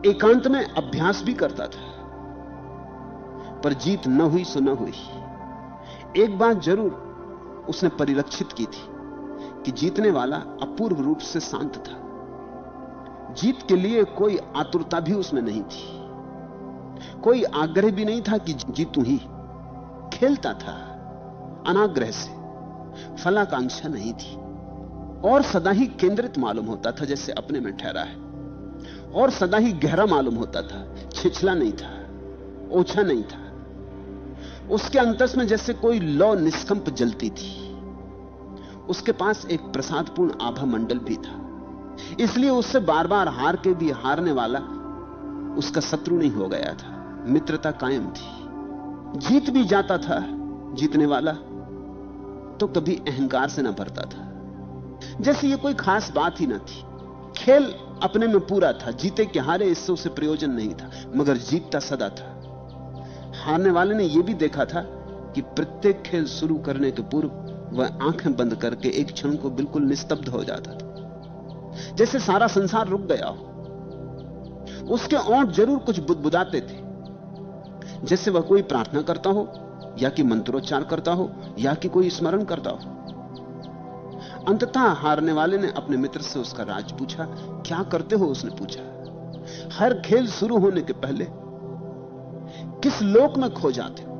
एकांत में अभ्यास भी करता था, पर जीत न हुई सो न हुई। एक बात जरूर उसने परिलक्षित की थी कि जीतने वाला अपूर्व रूप से शांत था। जीत के लिए कोई आतुरता भी उसमें नहीं थी, कोई आग्रह भी नहीं था कि जीतूं ही। खेलता था अनाग्रह से, फलाकांक्षा नहीं थी, और सदा ही केंद्रित मालूम होता था, जैसे अपने में ठहरा है। और सदा ही गहरा मालूम होता था, छिछला नहीं था, ओछा नहीं था। उसके अंतस में जैसे कोई लौ निष्कंप जलती थी। उसके पास एक प्रसादपूर्ण आभा मंडल भी था। इसलिए उससे बार बार हार के भी हारने वाला उसका शत्रु नहीं हो गया था, मित्रता कायम थी। जीत भी जाता था जीतने वाला तो कभी अहंकार से ना भरता था, जैसे ये कोई खास बात ही ना थी। खेल अपने में पूरा था, जीते कि हारे इससे उसे प्रयोजन नहीं था, मगर जीतता सदा था। हारने वाले ने यह भी देखा था कि प्रत्येक खेल शुरू करने के पूर्व वह आंखें बंद करके एक क्षण को बिल्कुल निस्तब्ध हो जाता था, जैसे सारा संसार रुक गया हो। उसके ओंठ जरूर कुछ बुदबुदाते थे, जैसे वह कोई प्रार्थना करता हो, या कि मंत्रोच्चार करता हो, या कि कोई स्मरण करता हो। अंततः हारने वाले ने अपने मित्र से उसका राज पूछा। क्या करते हो, उसने पूछा। हर खेल शुरू होने के पहले किस लोक में खो जाते हो?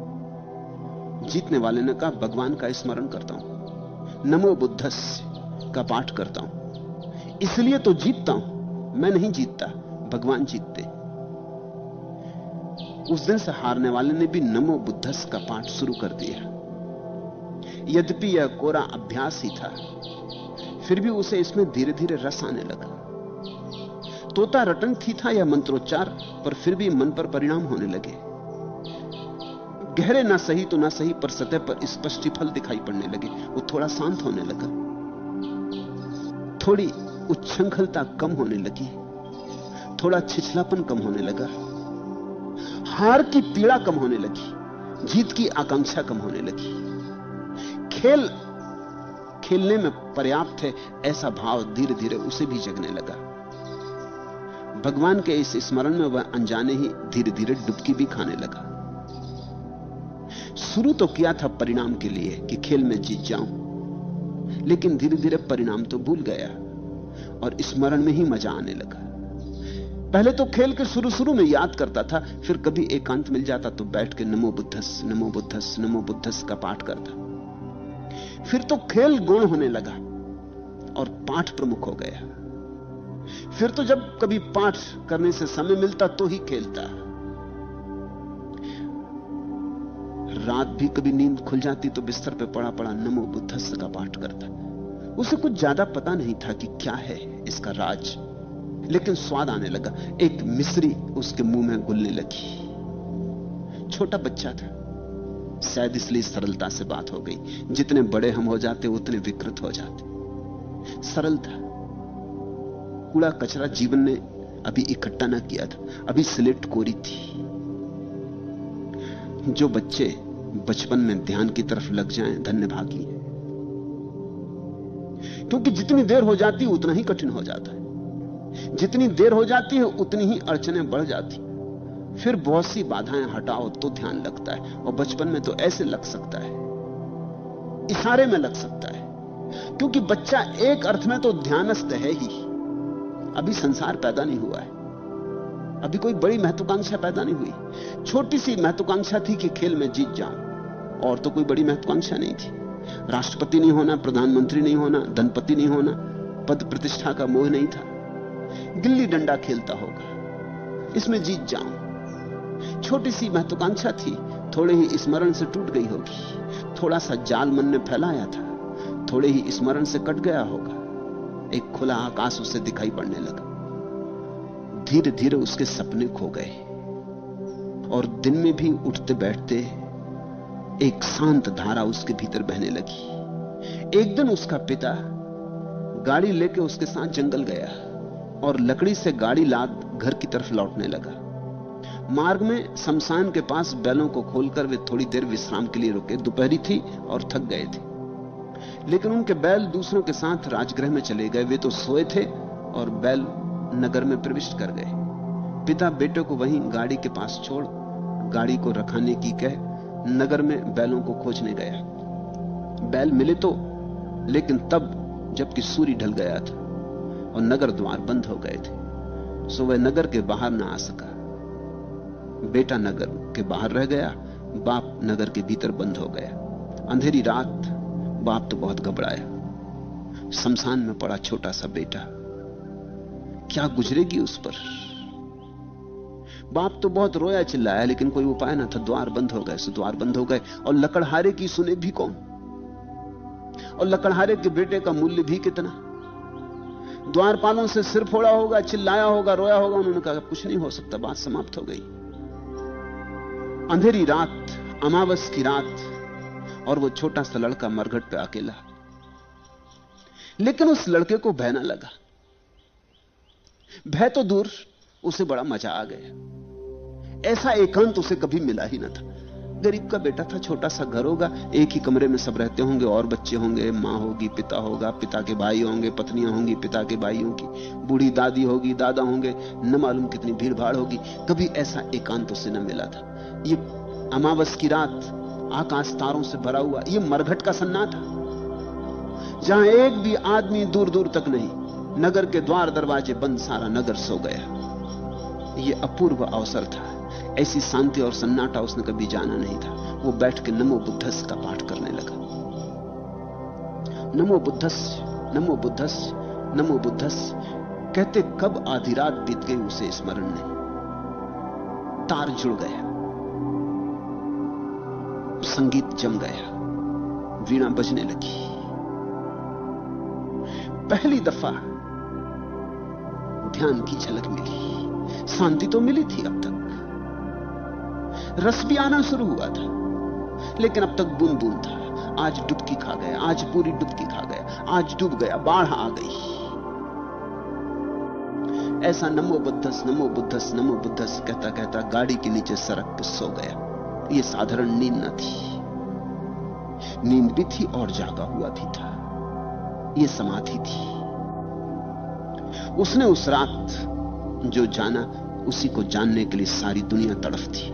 जीतने वाले ने कहा, भगवान का स्मरण करता हूं, नमो बुद्धस्य का पाठ करता हूं, इसलिए तो जीतता हूं। मैं नहीं जीतता, भगवान जीतते। उस दिन से हारने वाले ने भी नमो बुद्धस्य का पाठ शुरू कर दिया। यद्यपि यह कोरा अभ्यास ही था, फिर भी उसे इसमें धीरे धीरे रस आने लगा। तोता रटंग था यह मंत्रोच्चार, पर फिर भी मन पर परिणाम होने लगे। गहरे ना सही तो ना सही, पर सतह पर स्पष्ट फल दिखाई पड़ने लगे। वो थोड़ा शांत होने लगा, थोड़ी उच्छृंखलता कम होने लगी, थोड़ा छिछलापन कम होने लगा, हार की पीड़ा कम होने लगी, जीत की आकांक्षा कम होने लगी। खेल खेलने में पर्याप्त है, ऐसा भाव धीरे धीरे उसे भी जगने लगा। भगवान के इस स्मरण में वह अनजाने ही धीरे धीरे डुबकी भी खाने लगा। शुरू तो किया था परिणाम के लिए कि खेल में जीत जाऊं, लेकिन धीरे धीरे परिणाम तो भूल गया और स्मरण में ही मजा आने लगा। पहले तो खेल के शुरू में याद करता था, फिर कभी एकांत मिल जाता तो बैठ के नमो बुद्धस नमो बुद्धस नमो बुद्धस का पाठ करता। फिर तो खेल गौण होने लगा और पाठ प्रमुख हो गया। फिर तो जब कभी पाठ करने से समय मिलता तो ही खेलता। रात भी कभी नींद खुल जाती तो बिस्तर पे पड़ा पड़ा नमो बुद्धस का पाठ करता। उसे कुछ ज्यादा पता नहीं था कि क्या है इसका राज, लेकिन स्वाद आने लगा। एक मिश्री उसके मुंह में घुलने लगी। छोटा बच्चा था, शायद इसलिए सरलता से बात हो गई। जितने बड़े हम हो जाते उतने विकृत हो जाते। सरल था। कूड़ा कचरा जीवन ने अभी इकट्ठा ना किया था, अभी स्लेट कोरी थी। जो बच्चे बचपन में ध्यान की तरफ लग जाएं धन्य भागी हैं, क्योंकि जितनी देर हो जाती है उतना ही कठिन हो जाता है। जितनी देर हो जाती है उतनी ही अड़चनें बढ़ जाती। फिर बहुत सी बाधाएं हटाओ तो ध्यान लगता है। और बचपन में तो ऐसे लग सकता है, इशारे में लग सकता है, क्योंकि बच्चा एक अर्थ में तो ध्यानस्थ है ही। अभी संसार पैदा नहीं हुआ है, अभी कोई बड़ी महत्वाकांक्षा पैदा नहीं हुई। छोटी सी महत्वाकांक्षा थी कि खेल में जीत जाऊं, और तो कोई बड़ी महत्वाकांक्षा नहीं थी। राष्ट्रपति नहीं होना, प्रधानमंत्री नहीं होना, धनपति नहीं होना, पद प्रतिष्ठा का मोह नहीं था। गिल्ली डंडा खेलता होगा, इसमें जीत जाऊं। छोटी सी महत्वाकांक्षा थी, थोड़े ही स्मरण से टूट गई होगी। थोड़ा सा जाल मन ने फैलाया था, थोड़े ही स्मरण से कट गया होगा। एक खुला आकाश उसे दिखाई पड़ने लगा। धीरे धीरे उसके सपने खो गए और दिन में भी उठते बैठते एक शांत धारा उसके भीतर बहने लगी। एक दिन उसका पिता गाड़ी लेके उसके साथ जंगल गया और लकड़ी से गाड़ी लाद घर की तरफ लौटने लगा। मार्ग में शमशान के पास बैलों को खोलकर वे थोड़ी देर विश्राम के लिए रुके। दोपहरी थी और थक गए थे, लेकिन उनके बैल दूसरों के साथ राजगृह में चले गए। वे तो सोए थे और बैल नगर में प्रविष्ट कर गए। पिता बेटे को वहीं गाड़ी के पास छोड़ गाड़ी को रखाने की कह नगर में बैलों को खोजने गया। बैल मिले तो, लेकिन तब जबकि सूर्य ढल गया था और नगर द्वार बंद हो गए थे, सो वह नगर के बाहर ना आ सका। बेटा नगर के बाहर रह गया, बाप नगर के भीतर बंद हो गया। अंधेरी रात, बाप तो बहुत घबराया। शमशान में पड़ा छोटा सा बेटा, क्या गुजरेगी उस पर। बाप तो बहुत रोया चिल्लाया, लेकिन कोई उपाय ना था। द्वार बंद हो गए, सो द्वार बंद हो गए। और लकड़हारे की सुने भी कौन, और लकड़हारे के बेटे का मूल्य भी कितना। द्वारपालों से सिर फोड़ा होगा, चिल्लाया होगा, रोया होगा। उन्होंने कहा कुछ नहीं हो सकता, बात समाप्त हो गई। अंधेरी रात, अमावस की रात, और वो छोटा सा लड़का मरघट पे अकेला। लेकिन उस लड़के को भय ना लगा। भय तो दूर, उसे बड़ा मजा आ गया। ऐसा एकांत उसे कभी मिला ही ना था। गरीब का बेटा था, छोटा सा घर होगा, एक ही कमरे में सब रहते होंगे, और बच्चे होंगे, मां होगी, पिता होगा, पिता के भाई होंगे, पत्नियां होंगी, पिता के भाइयों की, बूढ़ी दादी होगी, दादा होंगे, न मालूम कितनी भीड़ भाड़ होगी। कभी ऐसा एकांत उसे न मिला था। ये अमावस की रात, आकाश तारों से भरा हुआ, ये मरघट का सन्नाटा, जहां एक भी आदमी दूर दूर तक नहीं। नगर के द्वार दरवाजे बंद, सारा नगर सो गया। ये अपूर्व अवसर था। ऐसी शांति और सन्नाटा उसने कभी जाना नहीं था। वो बैठ के नमो बुद्धस का पाठ करने लगा। नमो बुद्धस, नमो बुद्धस, नमो बुद्धस कहते कब आधी रात बीत गई उसे स्मरण नहीं। तार जुड़ गया, संगीत जम गया, वीणा बजने लगी। पहली दफा ध्यान की झलक मिली। शांति तो मिली थी अब तक, रस भी आना शुरू हुआ था, लेकिन अब तक बूंद बूंद था। आज डुबकी खा गया, आज पूरी डुबकी खा गया, आज डूब गया, बाढ़ आ गई। ऐसा नमो बुद्धस, नमो बुद्धस, नमो बुद्धस कहता कहता गाड़ी के नीचे सड़क पर सो गया। यह साधारण नींद न थी, नींद भी थी और जागा हुआ भी था। यह समाधि थी। उसने उस रात जो जाना उसी को जानने के लिए सारी दुनिया तड़फती।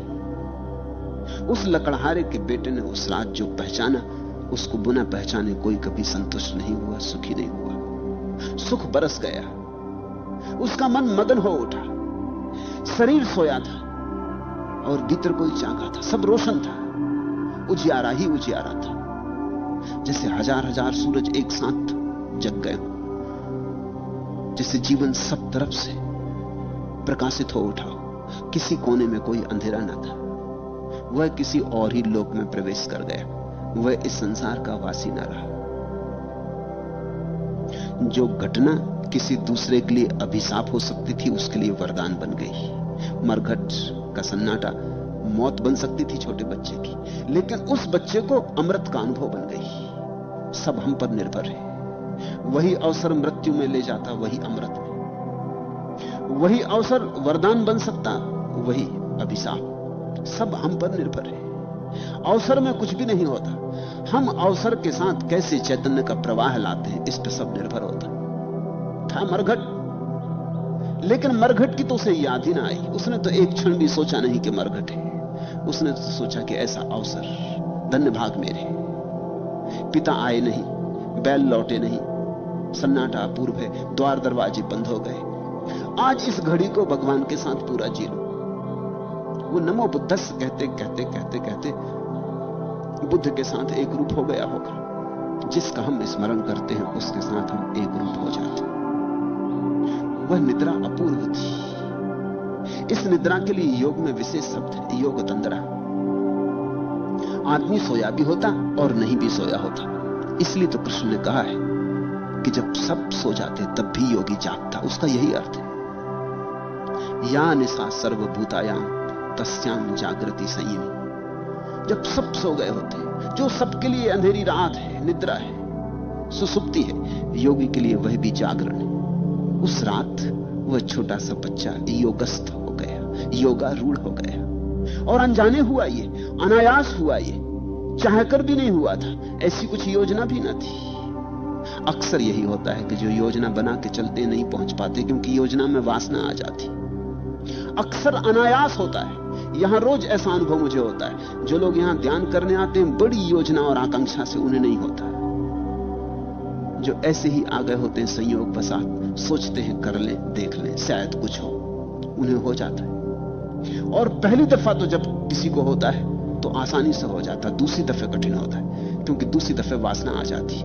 उस लकड़हारे के बेटे ने उस रात जो पहचाना, उसको बिना पहचाने कोई कभी संतुष्ट नहीं हुआ, सुखी नहीं हुआ। सुख बरस गया, उसका मन मगन हो उठा। शरीर सोया था और भीतर कोई जागा था, सब रोशन था, उजियारा ही उजियारा था, जैसे हजार हजार सूरज एक साथ जग गए हो, जैसे जीवन सब तरफ से प्रकाशित हो उठा हो। किसी कोने में कोई अंधेरा न था। वह किसी और ही लोक में प्रवेश कर गया, वह इस संसार का वासी न रहा। जो घटना किसी दूसरे के लिए अभिशाप हो सकती थी, उसके लिए वरदान बन गई। मरघट का सन्नाटा मौत बन सकती थी छोटे बच्चे की, लेकिन उस बच्चे को अमृत का अनुभव बन गई। सब हम पर निर्भर है। वही अवसर मृत्यु में ले जाता, वही अमृत में। वही अवसर वरदान बन सकता, वही अभिशाप। सब हम पर निर्भर है। अवसर में कुछ भी नहीं होता, हम अवसर के साथ कैसे चैतन्य का प्रवाह लाते हैं, इस पर सब निर्भर होता। था मरघट, लेकिन मरघट की तो उसे याद ही ना आई। उसने तो एक क्षण भी सोचा नहीं कि मरघट है। उसने तो सोचा कि ऐसा अवसर, धन्य भाग मेरे। पिता आए नहीं, बैल लौटे नहीं, सन्नाटा अपूर्व है, द्वार दरवाजे बंद हो गए। आज इस घड़ी को भगवान के साथ पूरा जी लो। वो नमो बुद्धस कहते कहते कहते कहते बुद्ध के साथ एक रूप हो गया होगा। जिसका हम स्मरण करते हैं उसके साथ हम एक रूप हो जाते हैं। वह निद्रा अपूर्व थी। इस निद्रा के लिए योग में विशेष शब्द है, योग तंद्रा। आदमी सोया भी होता और नहीं भी सोया होता। इसलिए तो कृष्ण ने कहा है कि जब सब सो जाते तब भी योगी जागता। उसका यही अर्थ है, या निशा सर्वभूतायाम तस्याम जागृति संयमी। जब सब सो गए होते, जो सबके लिए अंधेरी रात है, निद्रा है, सुसुप्ति है, योगी के लिए वह भी जागरण है। उस रात वह छोटा सा बच्चा योगस्थ हो गया, योगारूढ़ हो गया। और अनजाने हुआ ये, अनायास हुआ ये, चाहकर भी नहीं हुआ था। ऐसी कुछ योजना भी न थी। अक्सर यही होता है कि जो योजना बना के चलते नहीं पहुंच पाते, क्योंकि योजना में वासना आ जाती। अक्सर अनायास होता है। यहां रोज ऐसा अनुभव मुझे होता है। जो लोग यहां ध्यान करने आते हैं बड़ी योजना और आकांक्षा से, उन्हें नहीं होता। जो ऐसे ही आ गए होते हैं संयोग बसात, सोचते हैं कर लें, देख लें, शायद कुछ हो, उन्हें हो जाता है। और पहली दफा तो जब किसी को होता है तो आसानी से हो जाता, दूसरी दफे कठिन होता है, क्योंकि दूसरी दफे वासना आ जाती।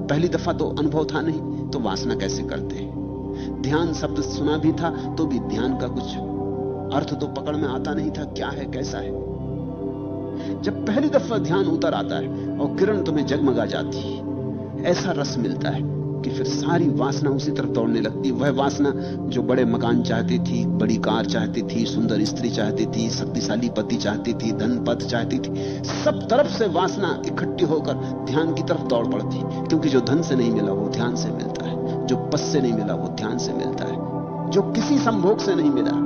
पहली दफा तो अनुभव था नहीं, तो वासना कैसे करते हैं। ध्यान शब्द सुना भी था तो भी ध्यान का कुछ अर्थ तो पकड़ में आता नहीं था, क्या है कैसा है। जब पहली दफा ध्यान उतर आता है और किरण तुम्हें जगमगा जाती है, ऐसा रस मिलता है कि फिर सारी वासना उसी तरफ दौड़ने लगती। वह वासना जो बड़े मकान चाहती थी, बड़ी कार चाहती थी, सुंदर स्त्री चाहती थी, शक्तिशाली पति चाहती थी, धन पद चाहती थी, सब तरफ से वासना इकट्ठी होकर ध्यान की तरफ दौड़ पड़ती। क्योंकि जो धन से नहीं मिला वो ध्यान से मिलता है, जो पद से नहीं मिला वो ध्यान से मिलता है, जो किसी संभोग से नहीं मिला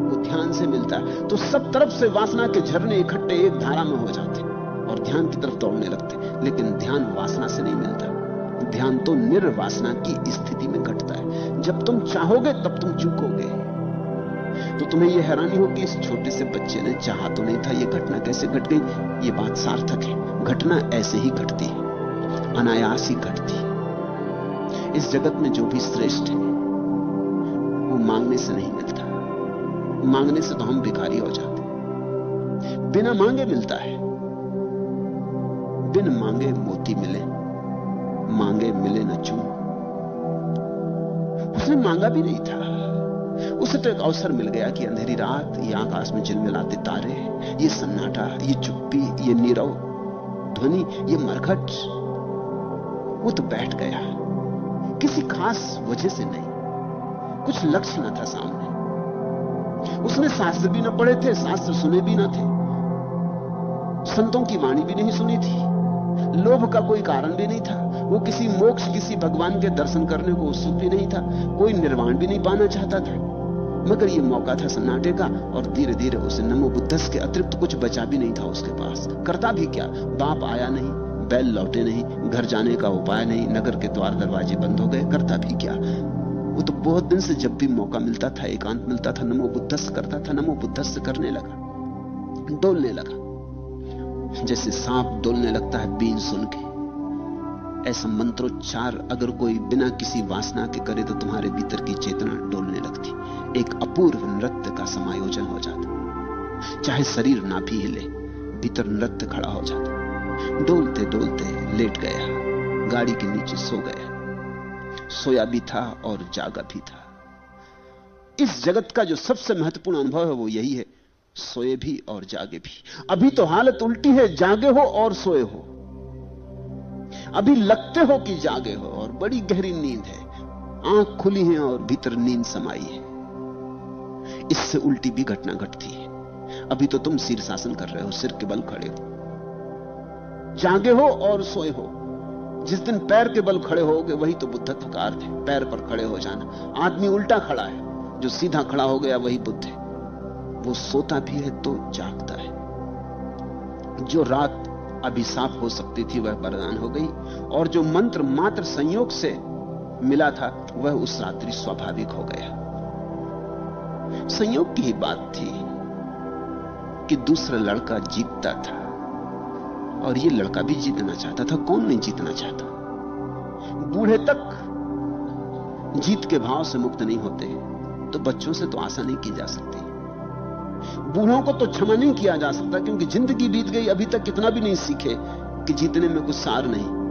वो ध्यान से मिलता है। तो सब तरफ से वासना के झरने इकट्ठे एक धारा में हो जाते और ध्यान की तरफ दौड़ने लगते। लेकिन ध्यान वासना से नहीं मिलता। ध्यान तो निर्वासना की स्थिति में घटता है। जब तुम चाहोगे तब तुम चूकोगे। तो तुम्हें यह हैरानी होगी, इस छोटे से बच्चे ने चाहा तो नहीं था, यह घटना कैसे घट गई। ये बात सार्थक है। घटना ऐसे ही घटती है, अनायास ही घटती है। इस जगत में जो भी श्रेष्ठ है वो मांगने से नहीं मिलता। मांगने से तो हम भिखारी हो जाते। बिना मांगे मिलता है। बिन मांगे मोती मिले, मांगे मिले न चून। उसने मांगा भी नहीं था। उसे तो एक अवसर मिल गया कि अंधेरी रात, ये आकाश में झिलमिलाते तारे, ये सन्नाटा, ये चुप्पी, ये नीरव ध्वनि, ये मरघट। वो तो बैठ गया, किसी खास वजह से नहीं। कुछ लक्ष्य न था सामने। उसने शास्त्र भी न पढ़े थे, शास्त्र सुने भी न थे, संतों की वाणी भी नहीं सुनी थी, लोभ का कोई कारण भी नहीं था। वो किसी मोक्ष, किसी भगवान के दर्शन करने को उत्सुक भी नहीं था, कोई निर्वाण भी नहीं पाना चाहता था। मगर ये मौका था सन्नाटे का, और धीरे धीरे उसे नमो बुद्धस के अतिरिक्त कुछ बचा भी नहीं था उसके पास। करता भी क्या, बाप आया नहीं, बैल लौटे नहीं, घर जाने का उपाय नहीं, नगर के द्वार दरवाजे बंद हो गए, करता भी क्या। वो तो बहुत दिन से जब भी मौका मिलता था, एकांत मिलता था, नमो बुद्धस्स करता था। नमो बुद्धस्स करने लगा, डोलने लगा, जैसे सांप डोलने लगता है बीन सुन के। ऐसा मंत्रोच्चार अगर कोई बिना किसी वासना के करे तो तुम्हारे भीतर की चेतना डोलने लगती, एक अपूर्व नृत्य का समायोजन हो जाता। चाहे शरीर ना भी हिले, भीतर नृत्य खड़ा हो जाता। डोलते डोलते लेट गया, गाड़ी के नीचे सो गया। सोया भी था और जागा भी था। इस जगत का जो सबसे महत्वपूर्ण अनुभव है वो यही है, सोए भी और जागे भी। अभी तो हालत उल्टी है, जागे हो और सोए हो। अभी लगते हो कि जागे हो और बड़ी गहरी नींद है, आंख खुली है और भीतर नींद समाई है। इससे उल्टी भी घटना घटती है। अभी तो तुम शीर्षासन कर रहे हो, सिर के बल खड़े हो, जागे हो और सोए हो। जिस दिन पैर के बल खड़े होगे वही तो बुद्धत्व का अर्थ है, पैर पर खड़े हो जाना। आदमी उल्टा खड़ा है, जो सीधा खड़ा हो गया वही बुद्ध है। वो सोता भी है तो जागता है। जो रात अभिशाप हो सकती थी वह वरदान हो गई, और जो मंत्र मात्र संयोग से मिला था वह उस रात्रि स्वाभाविक हो गया। संयोग की ही बात थी कि दूसरा लड़का जीतता था और ये लड़का भी जीतना चाहता था। कौन नहीं जीतना चाहता? बूढ़े तक जीत के भाव से मुक्त नहीं होते, तो बच्चों से तो आशा नहीं की जा सकती। बूढ़ों को तो क्षमा नहीं किया जा सकता, क्योंकि जिंदगी बीत गई, अभी तक कितना भी नहीं सीखे कि जीतने में कुछ सार नहीं,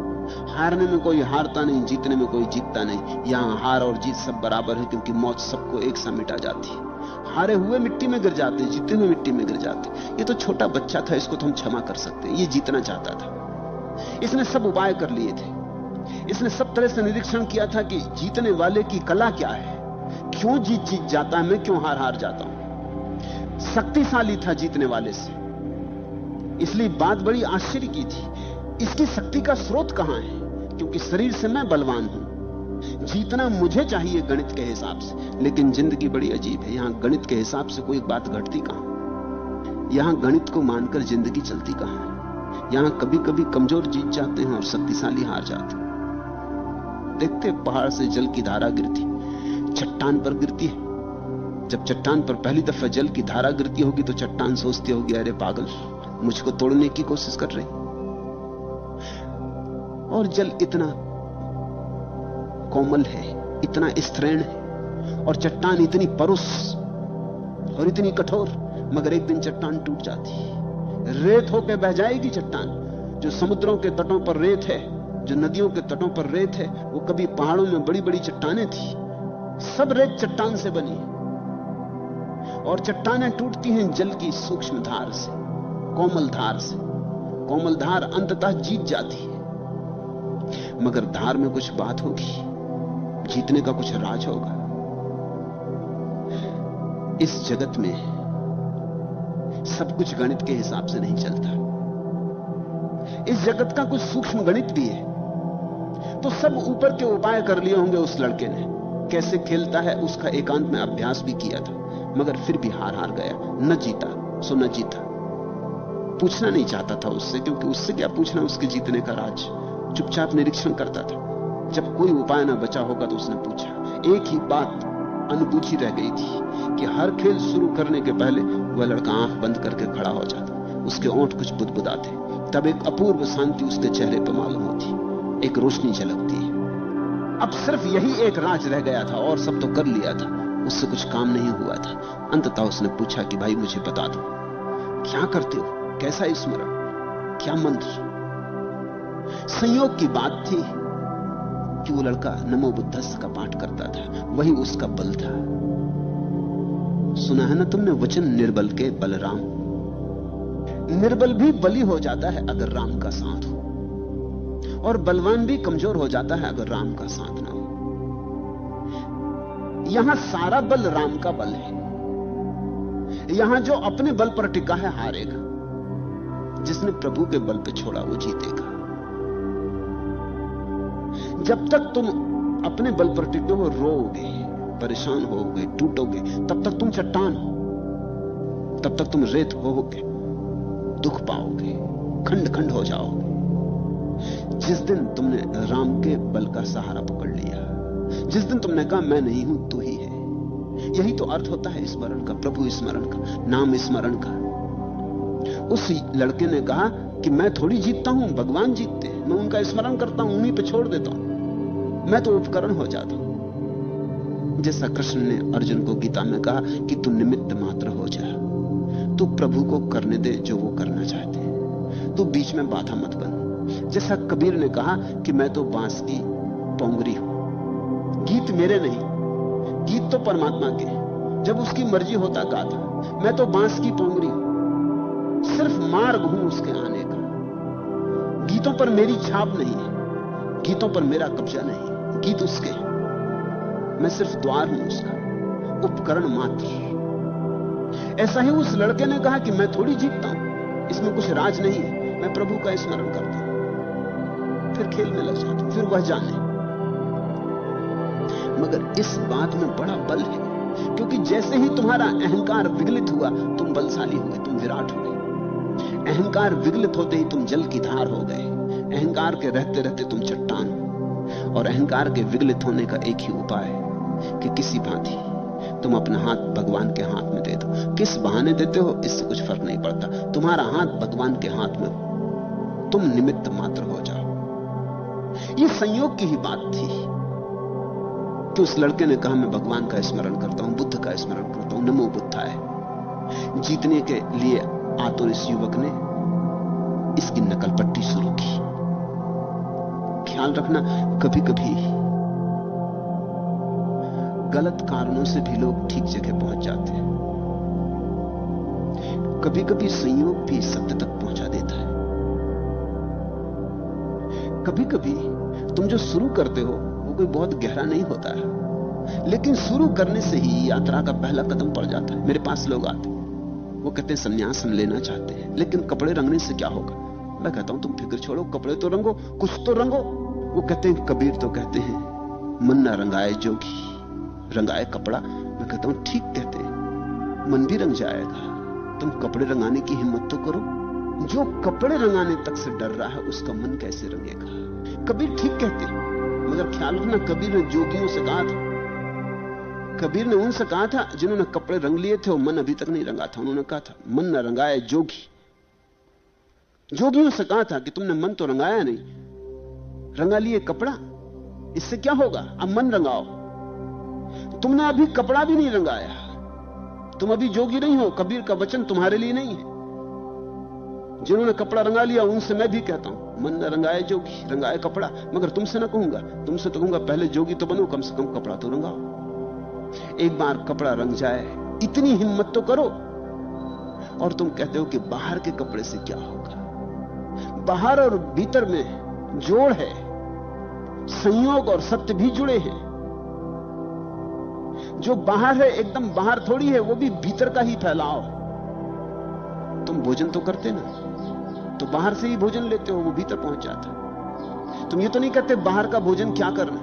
हारने में कोई हारता नहीं, जीतने में कोई जीतता नहीं। यहां हार और जीत सब बराबर है, क्योंकि मौत सबको एक सा मिटा जाती है। हारे हुए मिट्टी में गिर जाते, जीते हुए मिट्टी में गिर जाते। ये तो छोटा बच्चा था, इसको तो हम क्षमा कर सकते। ये जीतना चाहता था, इसने सब उपाय कर लिए थे, इसने सब तरह से निरीक्षण किया था कि जीतने वाले की कला क्या है, क्यों जीत जाता है, मैं क्यों हार जाता हूं। शक्तिशाली था जीतने वाले से, इसलिए बात बड़ी आश्चर्य की थी। इसकी शक्ति का स्रोत कहां है? क्योंकि शरीर से मैं बलवान हूं, जीतना मुझे चाहिए गणित के हिसाब से। लेकिन जिंदगी बड़ी अजीब है, यहां गणित के हिसाब से कोई बात घटती कहां। यहां गणित को मानकर जिंदगी चलती कहां है। यहां कभी कभी कमजोर जीत जाते हैं और शक्तिशाली हार जाते हैं। देखते पहाड़ से जल की धारा गिरती, चट्टान पर गिरती है। जब चट्टान पर पहली दफा जल की धारा गिरती होगी तो चट्टान सोचती होगी, अरे पागल, मुझको तोड़ने की कोशिश कर रही। और जल इतना कोमल है, इतना स्त्रीण है, और चट्टान इतनी परुष और इतनी कठोर, मगर एक दिन चट्टान टूट जाती है, रेत होकर बह जाएगी चट्टान। जो समुद्रों के तटों पर रेत है, जो नदियों के तटों पर रेत है, वो कभी पहाड़ों में बड़ी बड़ी चट्टानें थी, सब रेत चट्टान से बनी। और चट्टानें टूटती हैं जल की सूक्ष्म धार से, कोमल धार से। कोमल धार अंततः जीत जाती है, मगर धार में कुछ बात होगी, जीतने का कुछ राज होगा। इस जगत में सब कुछ गणित के हिसाब से नहीं चलता। इस जगत का कुछ सूक्ष्म गणित भी है। तो सब ऊपर के उपाय कर लिए होंगे उस लड़के ने, कैसे खेलता है उसका एकांत में अभ्यास भी किया था, मगर फिर भी हार गया, न जीता सो न जीता। पूछना नहीं चाहता था उससे, क्योंकि उससे क्या पूछना उसके जीतने का राज। चुपचाप निरीक्षण करता था। जब कोई उपाय न बचा होगा तो उसने पूछा। एक ही बात अनबूझी रह गई थी कि हर खेल शुरू करने के पहले वह लड़का आंख बंद करके खड़ा हो जाता, उसके ओंठ कुछ बुदबुदाते, तब एक अपूर्व शांति उसके चेहरे पर मालूम होती, एक रोशनी झलकती है। अब सिर्फ यही एक राज रह गया था, और सब तो कर लिया था, उससे कुछ काम नहीं हुआ था। अंततः उसने पूछा कि भाई मुझे बता दो, क्या करते हो, कैसा स्मरण, क्या मंत्र? संयोग की बात थी कि वो लड़का नमो बुद्धस्स का पाठ करता था, वही उसका बल था। सुना है ना तुमने वचन, निर्बल के बलराम। निर्बल भी बली हो जाता है अगर राम का साथ हो, और बलवान भी कमजोर हो जाता है अगर राम का साथ ना हो। यहां सारा बल राम का बल है। यहां जो अपने बल पर टिका है हारेगा, जिसने प्रभु के बल पे छोड़ा वो जीतेगा। जब तक तुम अपने बल पर टिके हो, रोओगे, परेशान होगे, टूटोगे, तब तक तुम चट्टान हो, तब तक तुम रेत होगे, दुख पाओगे, खंड खंड हो जाओगे। जिस दिन तुमने राम के बल का सहारा पकड़ लिया, जिस दिन तुमने कहा मैं नहीं हूं तू ही है। यही तो अर्थ होता है स्मरण का, प्रभु स्मरण का, नाम स्मरण का। उस लड़के ने कहा कि मैं थोड़ी जीतता हूं, भगवान जीतते हैं, मैं उनका स्मरण करता हूं, उन्हीं पे छोड़ देता हूं, मैं तो उपकरण हो जाता हूं। जैसा कृष्ण ने अर्जुन को गीता में कहा कि तू निमित्त मात्र हो जा, तू प्रभु को करने दे जो वो करना चाहते हैं, तू बीच में बाधा मत बन। जैसा कबीर ने कहा कि मैं तो बांस की पोंगरी हूं, गीत मेरे नहीं, गीत तो परमात्मा के, जब उसकी मर्जी होता गाता। मैं तो बांस की पोंगरी हूं, सिर्फ मार्ग हूं उसके आने का। गीतों पर मेरी छाप नहीं है, गीतों पर मेरा कब्जा नहीं, गीत उसके, मैं सिर्फ द्वार हूं उसका, उपकरण मात्र। ऐसा ही उस लड़के ने कहा कि मैं थोड़ी जीतता हूं, इसमें कुछ राज नहीं है, मैं प्रभु का स्मरण करता हूं। फिर खेल में लग जाता, फिर वह जाने। मगर इस बात में बड़ा बल है, क्योंकि जैसे ही तुम्हारा अहंकार विगलित हुआ तुम बलशाली हुए, तुम विराट हुए। अहंकार विगलित होते ही तुम जल की धार हो गए, अहंकार के रहते रहते तुम चट्टान हो। और अहंकार के विगलित होने का एक ही उपाय है कि किसी भांति तुम अपना हाथ भगवान के हाथ में दे दो। किस बहाने देते हो इससे कुछ फर्क नहीं पड़ता, तुम्हारा हाथ भगवान के हाथ में हो, तुम निमित्त मात्र हो जाओ। यह संयोग की ही बात थी कि उस लड़के ने कहा मैं भगवान का स्मरण करता हूं, बुद्ध का स्मरण करता हूं, नमो बुद्धाय। जीतने के लिए आतुर इस युवक ने इसकी नकल पट्टी शुरू की। ख्याल रखना, कभी कभी गलत कारणों से भी लोग ठीक जगह पहुंच जाते हैं। कभी कभी संयोग भी सत्य तक पहुंचा देता है। कभी कभी तुम जो शुरू करते हो वो कोई बहुत गहरा नहीं होता है, लेकिन शुरू करने से ही यात्रा का पहला कदम पड़ जाता है। मेरे पास लोग आते, वो कहते हैं संन्यास हम लेना चाहते हैं, लेकिन कपड़े रंगने से क्या होगा? मैं कहता हूं तुम फिक्र छोड़ो, कपड़े तो रंगो, कुछ तो रंगो। वो कहते हैं, कबीर तो कहते हैं मन ना रंगाए जोगी, रंगाए कपड़ा। मैं कहता हूं ठीक कहते हैं, मन भी रंग जाएगा, तुम कपड़े रंगाने की हिम्मत तो करो। जो कपड़े रंगाने तक से डर रहा है उसका मन कैसे रंगेगा? कबीर ठीक कहते, मगर ख्याल रखना, कबीर ने जोगियों से कहा था, कबीर ने उनसे कहा था जिन्होंने कपड़े रंग लिए थे और मन अभी तक नहीं रंगा था। उन्होंने कहा था मन न रंगाए जोगी। जोगियों से कहा था कि तुमने मन तो रंगाया नहीं, रंगा लिए कपड़ा, इससे क्या होगा? अब मन रंगाओ। तुमने अभी कपड़ा भी नहीं रंगाया, तुम अभी जोगी नहीं हो। कबीर का वचन तुम्हारे लिए नहीं है। जिन्होंने कपड़ा रंगा लिया उनसे मैं भी कहता हूं मन न रंगाए जोगी, रंगाए कपड़ा। मगर तुमसे ना कहूंगा, तुमसे तो कहूंगा पहले जोगी तो बनो, कम से कम कपड़ा तो रंगाओ। एक बार कपड़ा रंग जाए, इतनी हिम्मत तो करो। और तुम कहते हो कि बाहर के कपड़े से क्या होगा? बाहर और भीतर में जोड़ है, संयोग और सत्य भी जुड़े हैं। जो बाहर है एकदम बाहर थोड़ी है, वो भी भीतर का ही फैलाव। तुम भोजन तो करते ना, तो बाहर से ही भोजन लेते हो, वो भीतर पहुंच जाता। तुम ये तो नहीं कहते बाहर का भोजन क्या करना,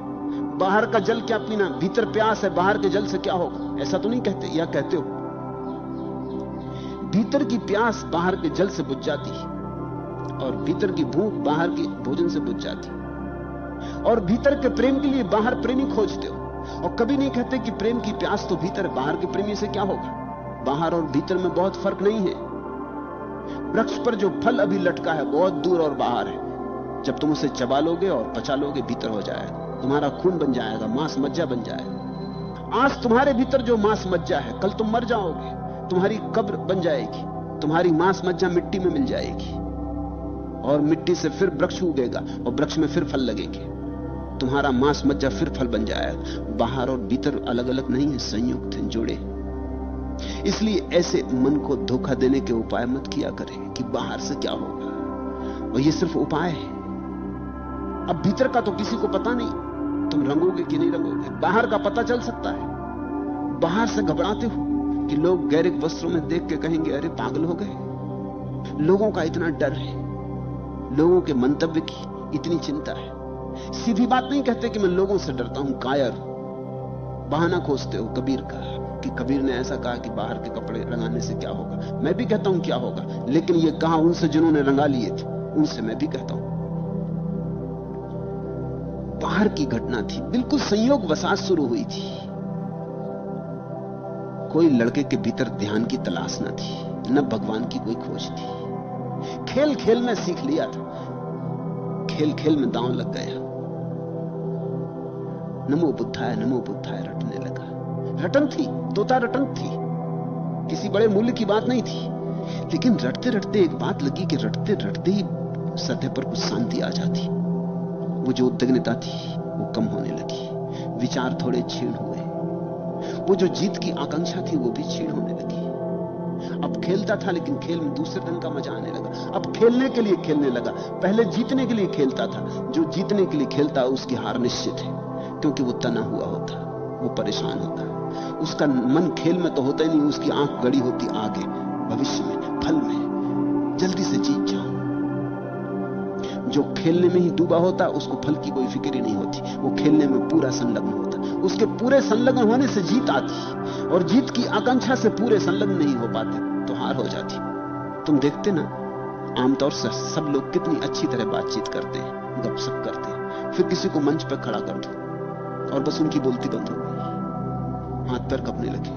बाहर का जल क्या पीना, भीतर प्यास है, बाहर के जल से क्या होगा, ऐसा तो नहीं कहते। या कहते हो भीतर की प्यास बाहर के जल से बुझ जाती है, और भीतर की भूख बाहर की भोजन से बुझ जाती है। और भीतर के प्रेम के लिए बाहर प्रेमी खोजते हो, और कभी नहीं कहते कि प्रेम की प्यास तो भीतर है, बाहर के प्रेमी से क्या होगा। बाहर और भीतर में बहुत फर्क नहीं है। वृक्ष पर जो फल अभी लटका है बहुत दूर और बाहर है, जब तुम उसे चबा लोगे और पचा लोगे भीतर हो जाएगा, तुम्हारा खून बन जाएगा, मांस मज्जा बन जाएगा। आज तुम्हारे भीतर जो मांस मज्जा है, कल तुम मर जाओगे, तुम्हारी कब्र बन जाएगी, तुम्हारी मांस मज्जा मिट्टी में मिल जाएगी, और मिट्टी से फिर वृक्ष उगेगा, और वृक्ष में फिर फल लगेंगे, तुम्हारा मांस मज्जा फिर फल बन जाएगा। बाहर और भीतर अलग अलग नहीं है, संयुक्त हैं, जुड़े। इसलिए ऐसे मन को धोखा देने के उपाय मत किया करें कि बाहर से क्या होगा, और ये सिर्फ उपाय है। अब भीतर का तो किसी को पता नहीं, तुम रंगोगे कि नहीं रंगोगे। बाहर का पता चल सकता है। बाहर से घबराते हो कि लोग गैरिक वस्त्रों में देख के कहेंगे अरे पागल हो गए। लोगों का इतना डर है, लोगों के मंतव्य की इतनी चिंता है। सीधी बात नहीं कहते कि मैं लोगों से डरता हूं, कायर बहाना खोजते हो कबीर का कि कबीर ने ऐसा कहा कि बाहर के कपड़े रंगाने से क्या होगा। मैं भी कहता हूं क्या होगा, लेकिन यह कहा उनसे जिन्होंने रंगा लिए थे, उनसे मैं भी कहता हूं बाहर की घटना थी, बिल्कुल संयोग वसात शुरू हुई थी। कोई लड़के के भीतर ध्यान की तलाश न थी, न भगवान की कोई खोज थी। खेल खेल में सीख लिया था, खेल खेल में दांव लग गया। नमो बुद्धाय रटने लगा। रटन थी, तोता रटन थी, किसी बड़े मूल्य की बात नहीं थी। लेकिन रटते रटते एक बात लगी कि रटते रटते ही सतह पर कुछ शांति आ जाती। वो जो उद्विग्नता थी वो कम होने लगी, विचार थोड़े क्षीण हुए, वो जो जीत की आकांक्षा थी वो भी क्षीण होने लगी। अब खेलता था लेकिन खेल में दूसरे ढंग का मजा आने लगा। अब खेलने के लिए खेलने लगा, पहले जीतने के लिए खेलता था। जो जीतने के लिए खेलता उसकी हार निश्चित है, क्योंकि वो तना हुआ होता, वो परेशान होता, उसका मन खेल में तो होता ही नहीं, उसकी आंख गड़ी होती आगे, भविष्य में, फल में, जल्दी से जीत जाऊं। जो खेलने में ही डूबा होता उसको फल की कोई फिक्र ही नहीं होती, वो खेलने में पूरा संलग्न होता। उसके पूरे संलग्न होने से जीत आती, और जीत की आकांक्षा से पूरे संलग्न नहीं हो पाते तो हार हो जाती। तुम देखते ना, आमतौर से सब लोग कितनी अच्छी तरह बातचीत करते हैं, गपशप करते हैं, फिर किसी को मंच पर खड़ा कर दो और बस उनकी बोलती बंद हो गई, हाथ पैर कपने लगे।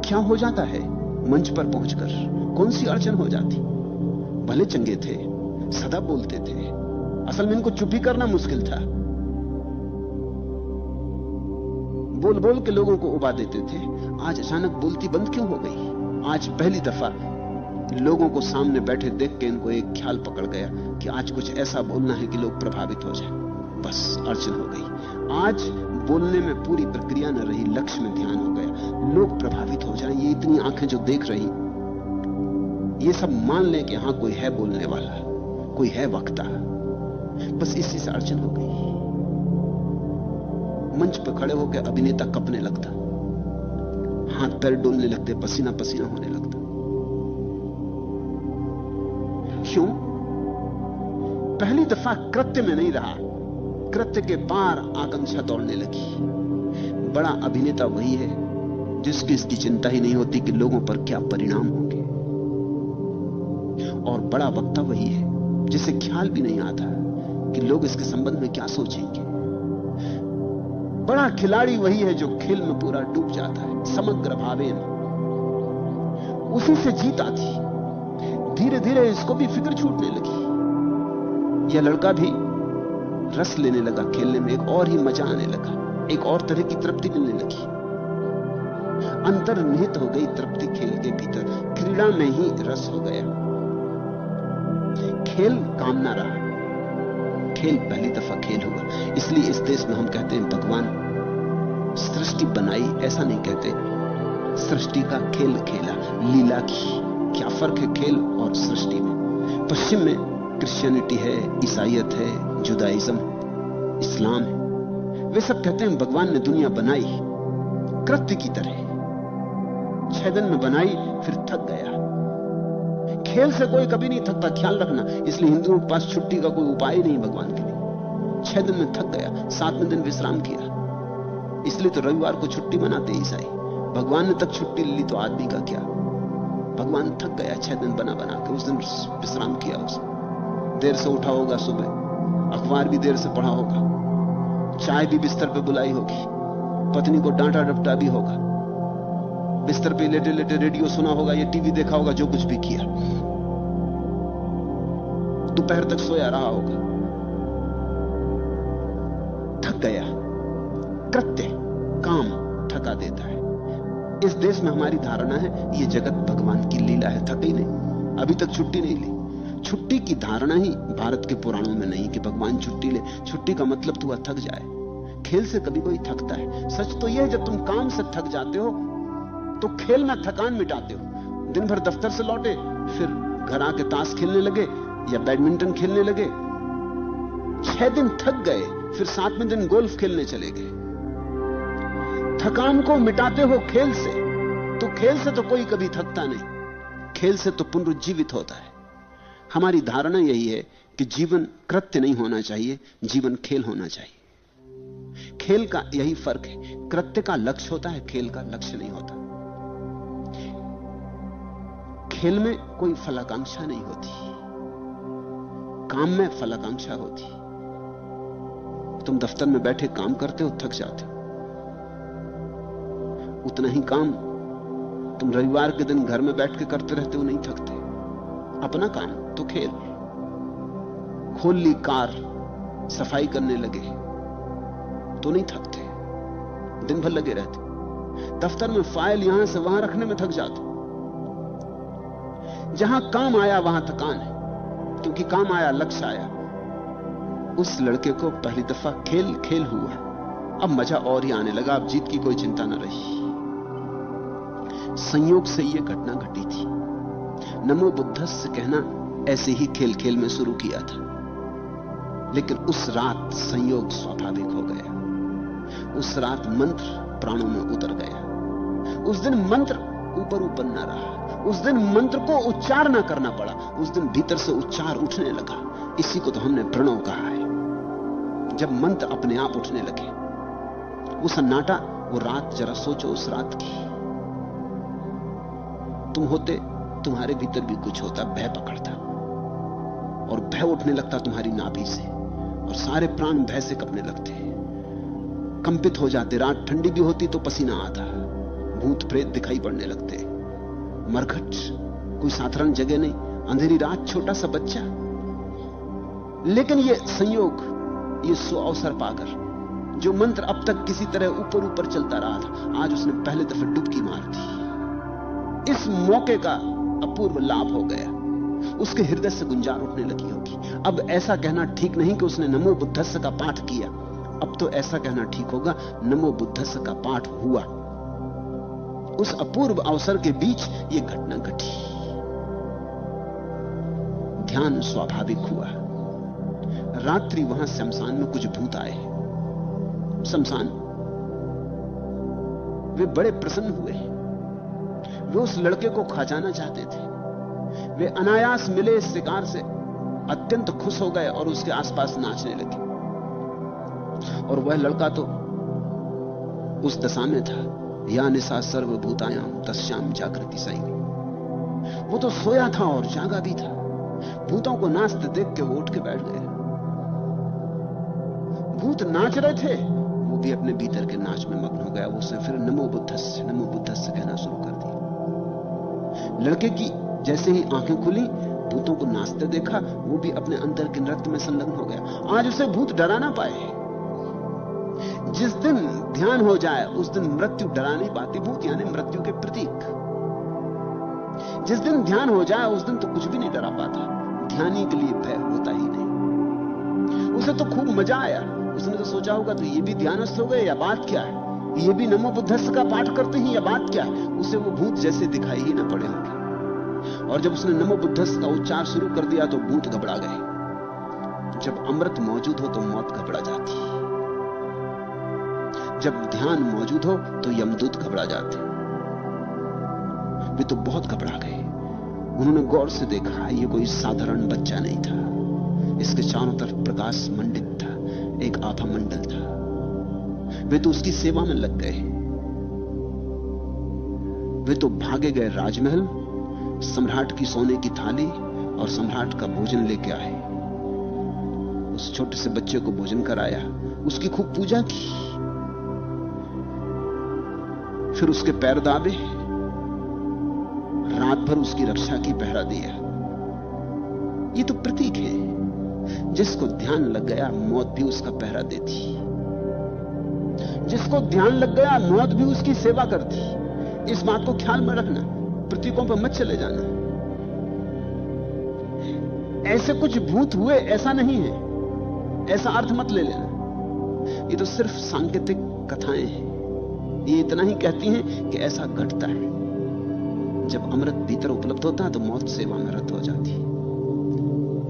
क्या हो जाता है मंच पर पहुंचकर? कौन सी अड़चन हो जाती? भले चंगे थे, सदा बोलते थे, असल में इनको चुप ही करना मुश्किल था। बोल बोल के लोगों को उबा देते थे। आज अचानक बोलती बंद क्यों हो गई? आज पहली दफा लोगों को सामने बैठे देख के इनको एक ख्याल पकड़ गया कि आज कुछ ऐसा बोलना है कि लोग प्रभावित हो जाए। बस अड़चन हो गई। आज बोलने में पूरी प्रक्रिया न रही, लक्ष्य में ध्यान हो गया, लोग प्रभावित हो जाएं। ये इतनी आंखें जो देख रही, ये सब मान ले कि हां कोई है बोलने वाला, कोई है वक्ता। बस इसी से अड़चन हो गई। मंच पर खड़े होकर अभिनेता कपने लगता, हाथ पैर डोलने लगते, पसीना पसीना होने लगता। क्यों? पहली दफा कृत्य में नहीं रहा, कृत्य के पार आकांक्षा दौड़ने लगी। बड़ा अभिनेता वही है जिसकी इसकी चिंता ही नहीं होती कि लोगों पर क्या परिणाम होंगे, और बड़ा वक्ता वही है जिसे ख्याल भी नहीं आता कि लोग इसके संबंध में क्या सोचेंगे। बड़ा खिलाड़ी वही है जो खेल में पूरा डूब जाता है, समग्र भावेन, उसी से जीत आती। धीरे धीरे इसको भी फिक्र छूटने लगी। यह लड़का भी रस लेने लगा खेलने में, एक और ही मजा आने लगा, एक और तरह की तृप्ति मिलने लगी। अंतर्निहित हो गई तृप्ति खेल के भीतर, क्रीड़ा में ही रस हो गया। खेल काम ना रहा, खेल पहली दफा खेल हुआ। इसलिए इस देश में हम कहते हैं भगवान सृष्टि बनाई, ऐसा नहीं कहते, सृष्टि का खेल खेला, लीला की। क्या फर्क है खेल और सृष्टि में? पश्चिम में क्रिश्चियनिटी है, ईसाईयत है, जुदाइज्म, इस्लाम है, वे सब कहते हैं भगवान ने दुनिया बनाई कृत्य की तरह, 6 दिन में बनाई, फिर थक गया। खेल से कोई कभी नहीं थकता, ख्याल रखना। इसलिए हिंदुओं के पास छुट्टी का कोई उपाय नहीं भगवान के लिए। 6 दिन में थक गया, 7वें दिन विश्राम किया। इसलिए तो रविवार को छुट्टी मनाते ईसाई। भगवान ने तक छुट्टी ली तो आदमी का क्या? भगवान थक गया 6 दिन बना बना के, उस दिन विश्राम किया। उसने देर से उठा होगा, सुबह अखबार भी देर से पढ़ा होगा, चाय भी बिस्तर पे बुलाई होगी, पत्नी को डांटा डपटा भी होगा, बिस्तर पे लेटे लेटे रेडियो सुना होगा या टीवी देखा होगा, जो कुछ भी किया। दोपहर तक सोया रहा होगा, थक गया। कृत्य, काम थका देता है। इस देश में हमारी धारणा है ये जगत भगवान की लीला है, थके ही नहीं, अभी तक छुट्टी नहीं ली। छुट्टी की धारणा ही भारत के पुराणों में नहीं कि भगवान छुट्टी ले। छुट्टी का मतलब तो वह थक जाए। खेल से कभी कोई थकता है? सच तो यह है जब तुम काम से थक जाते हो तो खेल में थकान मिटाते हो। दिन भर दफ्तर से लौटे, फिर घर आके ताश खेलने लगे या बैडमिंटन खेलने लगे, 6 दिन थक गए, फिर 7वें दिन गोल्फ खेलने चले गए। थकान को मिटाते हो खेल से, तो खेल से तो कोई कभी थकता नहीं, खेल से तो पुनरुज्जीवित होता है। हमारी धारणा यही है कि जीवन कृत्य नहीं होना चाहिए, जीवन खेल होना चाहिए। खेल का यही फर्क है, कृत्य का लक्ष्य होता है, खेल का लक्ष्य नहीं होता। खेल में कोई फलाकांक्षा नहीं होती, काम में फलाकांक्षा होती। तुम दफ्तर में बैठे काम करते हो, थक जाते हो। उतना ही काम तुम रविवार के दिन घर में बैठ के करते रहते हो, नहीं थकते। अपना काम तो खेल। खोल ली कार, सफाई करने लगे तो नहीं थकते, दिन भर लगे रहते। दफ्तर में फाइल यहां से वहां रखने में थक जाते। जहां काम आया वहां थकान है, क्योंकि काम आया, लक्ष्य आया। उस लड़के को पहली दफा खेल खेल हुआ, अब मजा और ही आने लगा। अब जीत की कोई चिंता न रही। संयोग से यह घटना घटी थी। नमो बुद्धस्स कहना ऐसे ही खेल खेल में शुरू किया था, लेकिन उस रात संयोग स्वाभाविक हो गया। उस रात मंत्र प्राणों में उतर गया। उस दिन मंत्र ऊपर ऊपर न रहा। उस दिन मंत्र को उच्चार न करना पड़ा। उस दिन भीतर से उच्चार उठने लगा। इसी को तो हमने प्रणव कहा है। जब मंत्र अपने आप उठने लगे, वो सन्नाटा, वो रात, जरा सोचो उस रात की। तुम होते, तुम्हारे भीतर भी कुछ होता, भय पकड़ता और भय उठने लगता तुम्हारी नाभि से, और सारे प्राण भय से कंपने लगते, कंपित हो जाते। रात ठंडी भी होती तो पसीना आता, भूत प्रेत दिखाई पड़ने लगते। मरघट, कोई साधारण जगह नहीं, अंधेरी रात, छोटा सा बच्चा। लेकिन ये संयोग, ये सुअवसर पाकर, जो मंत्र अब तक किसी तरह ऊपर ऊपर चलता रहा था, आज उसने पहले दफे डुबकी मार दी। इस मौके का अपूर्व लाभ हो गया। उसके हृदय से गुंजार उठने लगी होगी। अब ऐसा कहना ठीक नहीं कि उसने नमो बुद्धस्स का पाठ किया। अब तो ऐसा कहना ठीक होगा, नमो बुद्धस्स का पाठ हुआ। उस अपूर्व अवसर के बीच यह घटना घटी। ध्यान स्वाभाविक हुआ। रात्रि वहां शमशान में कुछ भूत आए। शमशान, वे बड़े प्रसन्न हुए। वे उस लड़के को खा जाना चाहते थे। वे अनायास मिले इस शिकार से, अत्यंत खुश हो गए और उसके आसपास नाचने लगे। और वह लड़का तो उस दशा में था, या निशा सर्वभूतायाम तस्याम जागृति साई। वो तो सोया था और जागा भी था। भूतों को नाचते देख के वो उठ के बैठ गए। भूत नाच रहे थे, वो भी अपने भीतर के नाच में मग्न हो गया। उसने फिर नमो बुद्धस्स कहना शुरू कर दिया। लड़के की जैसे ही आंखें खुली, भूतों को नाचते देखा, वो भी अपने अंदर के नृत्य में संलग्न हो गया। आज उसे भूत डरा ना पाए। जिस दिन ध्यान हो जाए उस दिन मृत्यु डरा नहीं पाती भूत, यानी मृत्यु के प्रतीक। जिस दिन ध्यान हो जाए उस दिन तो कुछ भी नहीं डरा पाता। ध्यानी के लिए भय होता ही नहीं। उसे तो खूब मजा आया। उसने तो सोचा होगा तो ये भी ध्यानस्थ हो गए या बात क्या है, ये भी नमो बुद्धस्स का पाठ करते हैं या बात क्या है। उसे वो भूत जैसे दिखाई ही ना पड़े होंगे। और जब उसने नमो बुद्धस्स का उच्चार शुरू कर दिया तो भूत घबरा गए। जब अमृत मौजूद हो तो मौत घबरा जाती। जब ध्यान मौजूद हो तो यमदूत घबरा जाते। वे तो बहुत घबरा गए। उन्होंने गौर से देखा, ये कोई साधारण बच्चा नहीं था। इसके चारों तरफ प्रकाश मंडित था, एक आभा मंडल था। वे तो उसकी सेवा में लग गए। वे तो भागे गए राजमहल, सम्राट की सोने की थाली और सम्राट का भोजन लेके आए। उस छोटे से बच्चे को भोजन कराया, उसकी खूब पूजा की, फिर उसके पैर दाबे, रात भर उसकी रक्षा की, पहरा दिया। ये तो प्रतीक है। जिसको ध्यान लग गया मौत भी उसका पहरा देती। जिसको ध्यान लग गया मौत भी उसकी सेवा करती। इस बात को ख्याल में रखना, प्रतीकों पर मत चले जाना। ऐसे कुछ भूत हुए ऐसा नहीं है, ऐसा अर्थ मत ले लेना। ये तो सिर्फ सांकेतिक कथाएं हैं। ये इतना ही कहती हैं कि ऐसा घटता है। जब अमृत भीतर उपलब्ध होता है तो मौत सेवा में रत हो जाती है।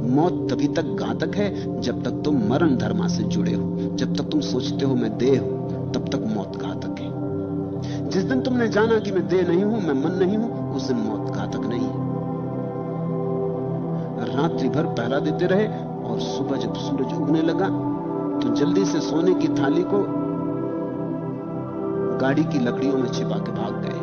मौत तभी तक घातक है जब तक तुम मरण धर्मा से जुड़े हो। जब तक तुम सोचते हो मैं देह हूं, तब तक मौत घातक है। जिस दिन तुमने जाना कि मैं देह नहीं हूं, मैं मन नहीं हूं, उस दिन मौत घातक नहीं है। रात्रि भर पहरा देते रहे और सुबह जब सूरज उगने लगा तो जल्दी से सोने की थाली को गाड़ी की लकड़ियों में छिपा के भाग गए।